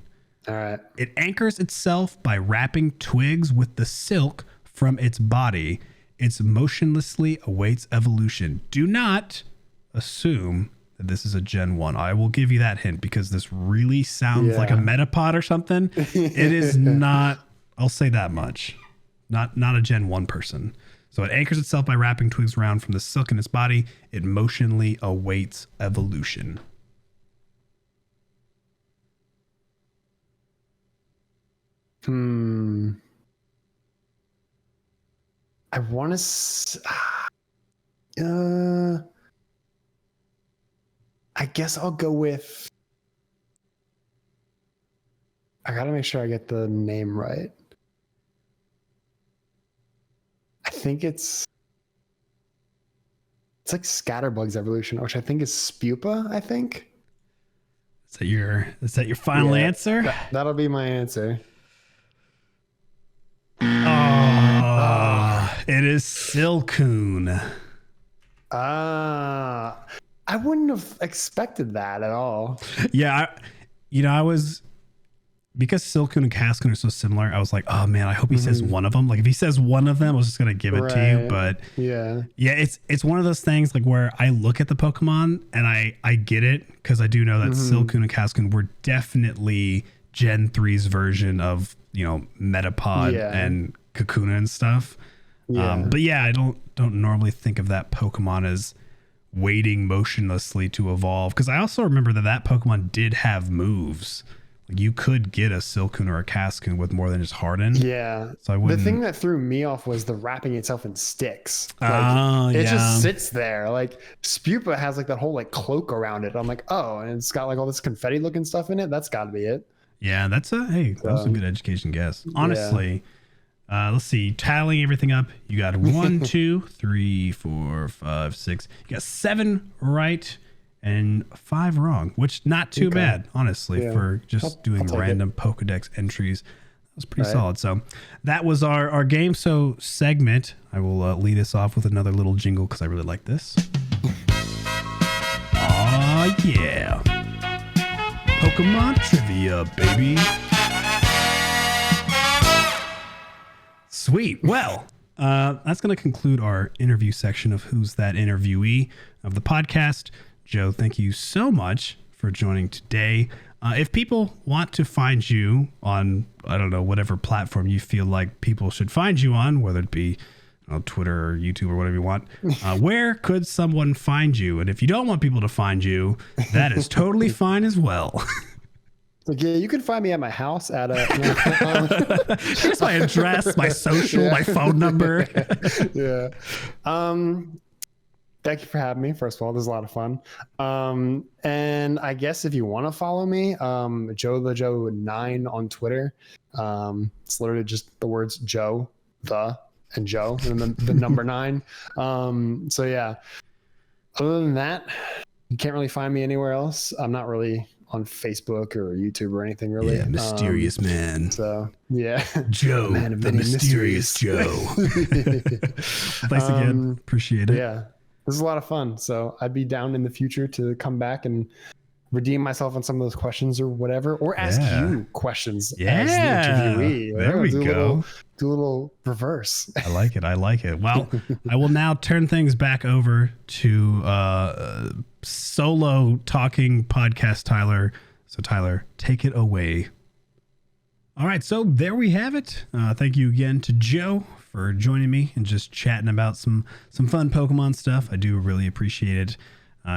All right. It anchors itself by wrapping twigs with the silk from its body. It motionlessly awaits evolution. Do not assume that this is a Gen 1. I will give you that hint because this really sounds like a Metapod or something. It is not, I'll say that much. Not a Gen 1 person. So it anchors itself by wrapping twigs around from the silk in its body. It motionally awaits evolution. I want to. I guess I'll go with. I gotta make sure I get the name right. I think it's like Scatterbug's evolution, which I think is Spupa. I think. Is that your final answer? That'll be my answer. It is Silcoon. I wouldn't have expected that at all. Yeah, I was, because Silcoon and Cascoon are so similar, I was like, oh man, I hope he says one of them. Like if he says one of them, I was just gonna give it to you. But yeah, it's one of those things like where I look at the Pokemon and I get it because I do know that Silcoon and Cascoon were definitely Gen 3's version of Metapod and Kakuna and stuff. But yeah, I don't normally think of that Pokemon as waiting motionlessly to evolve, because I also remember that Pokemon did have moves. Like you could get a Silcoon or a Cascoon with more than just Harden. Yeah. So the thing that threw me off was the wrapping itself in sticks. It just sits there. Like Spupa has like that whole like cloak around it. I'm like, oh, and it's got like all this confetti looking stuff in it. That's got to be it. Yeah, that was a good education guess. Honestly. Let's see. Tallying everything up, you got 1, 2, 3, 4, 5, 6. You got 7 right and 5 wrong, which not too bad, honestly, for just doing random Pokedex entries. That was pretty solid. So that was our game. So segment. I will lead us off with another little jingle because I really like this. Oh yeah, Pokemon trivia, baby. Sweet. Well, that's going to conclude our interview section of Who's That Interviewee of the podcast. Joe, thank you so much for joining today. If people want to find you on, I don't know, whatever platform you feel like people should find you on, whether it be Twitter or YouTube or whatever you want, where could someone find you? And if you don't want people to find you, that is totally fine as well. Like, yeah, you can find me at my house at here's my address, my social, my phone number. Yeah. Thank you for having me. First of all, this is a lot of fun. And I guess if you want to follow me, Joethejoe 9 on Twitter. It's literally just the words Joe, and Joe, and then the number 9. So yeah. Other than that, you can't really find me anywhere else. I'm not really on Facebook or YouTube or anything really. Yeah, mysterious man. So yeah, Joe, the mysterious Joe. Thanks again. Appreciate it. Yeah, this is a lot of fun. So I'd be down in the future to come back and redeem myself on some of those questions or whatever, or ask you questions as the interviewee. There we go. Do a little reverse. I like it. Well, I will now turn things back over to solo talking podcast Tyler. So Tyler, take it away. All right, so there we have it. Thank you again to Joe for joining me and just chatting about some fun Pokemon stuff. I do really appreciate it.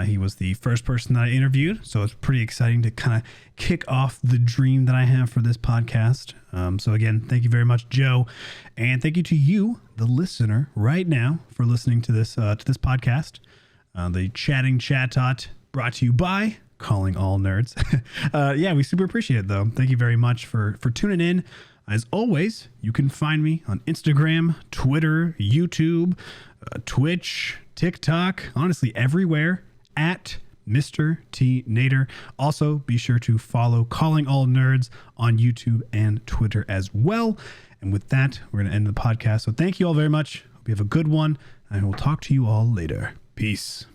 He was the first person that I interviewed, so it's pretty exciting to kind of kick off the dream that I have for this podcast. So again, thank you very much, Joe, and thank you to you, the listener, right now for listening to this podcast. The Chatting Chatot, brought to you by Calling All Nerds. Yeah, we super appreciate it, though. Thank you very much for tuning in. As always, you can find me on Instagram, Twitter, YouTube, Twitch, TikTok, honestly, everywhere at MrTNader. Also, be sure to follow Calling All Nerds on YouTube and Twitter as well. And with that, we're going to end the podcast. So thank you all very much. Hope you have a good one. And we'll talk to you all later. Peace.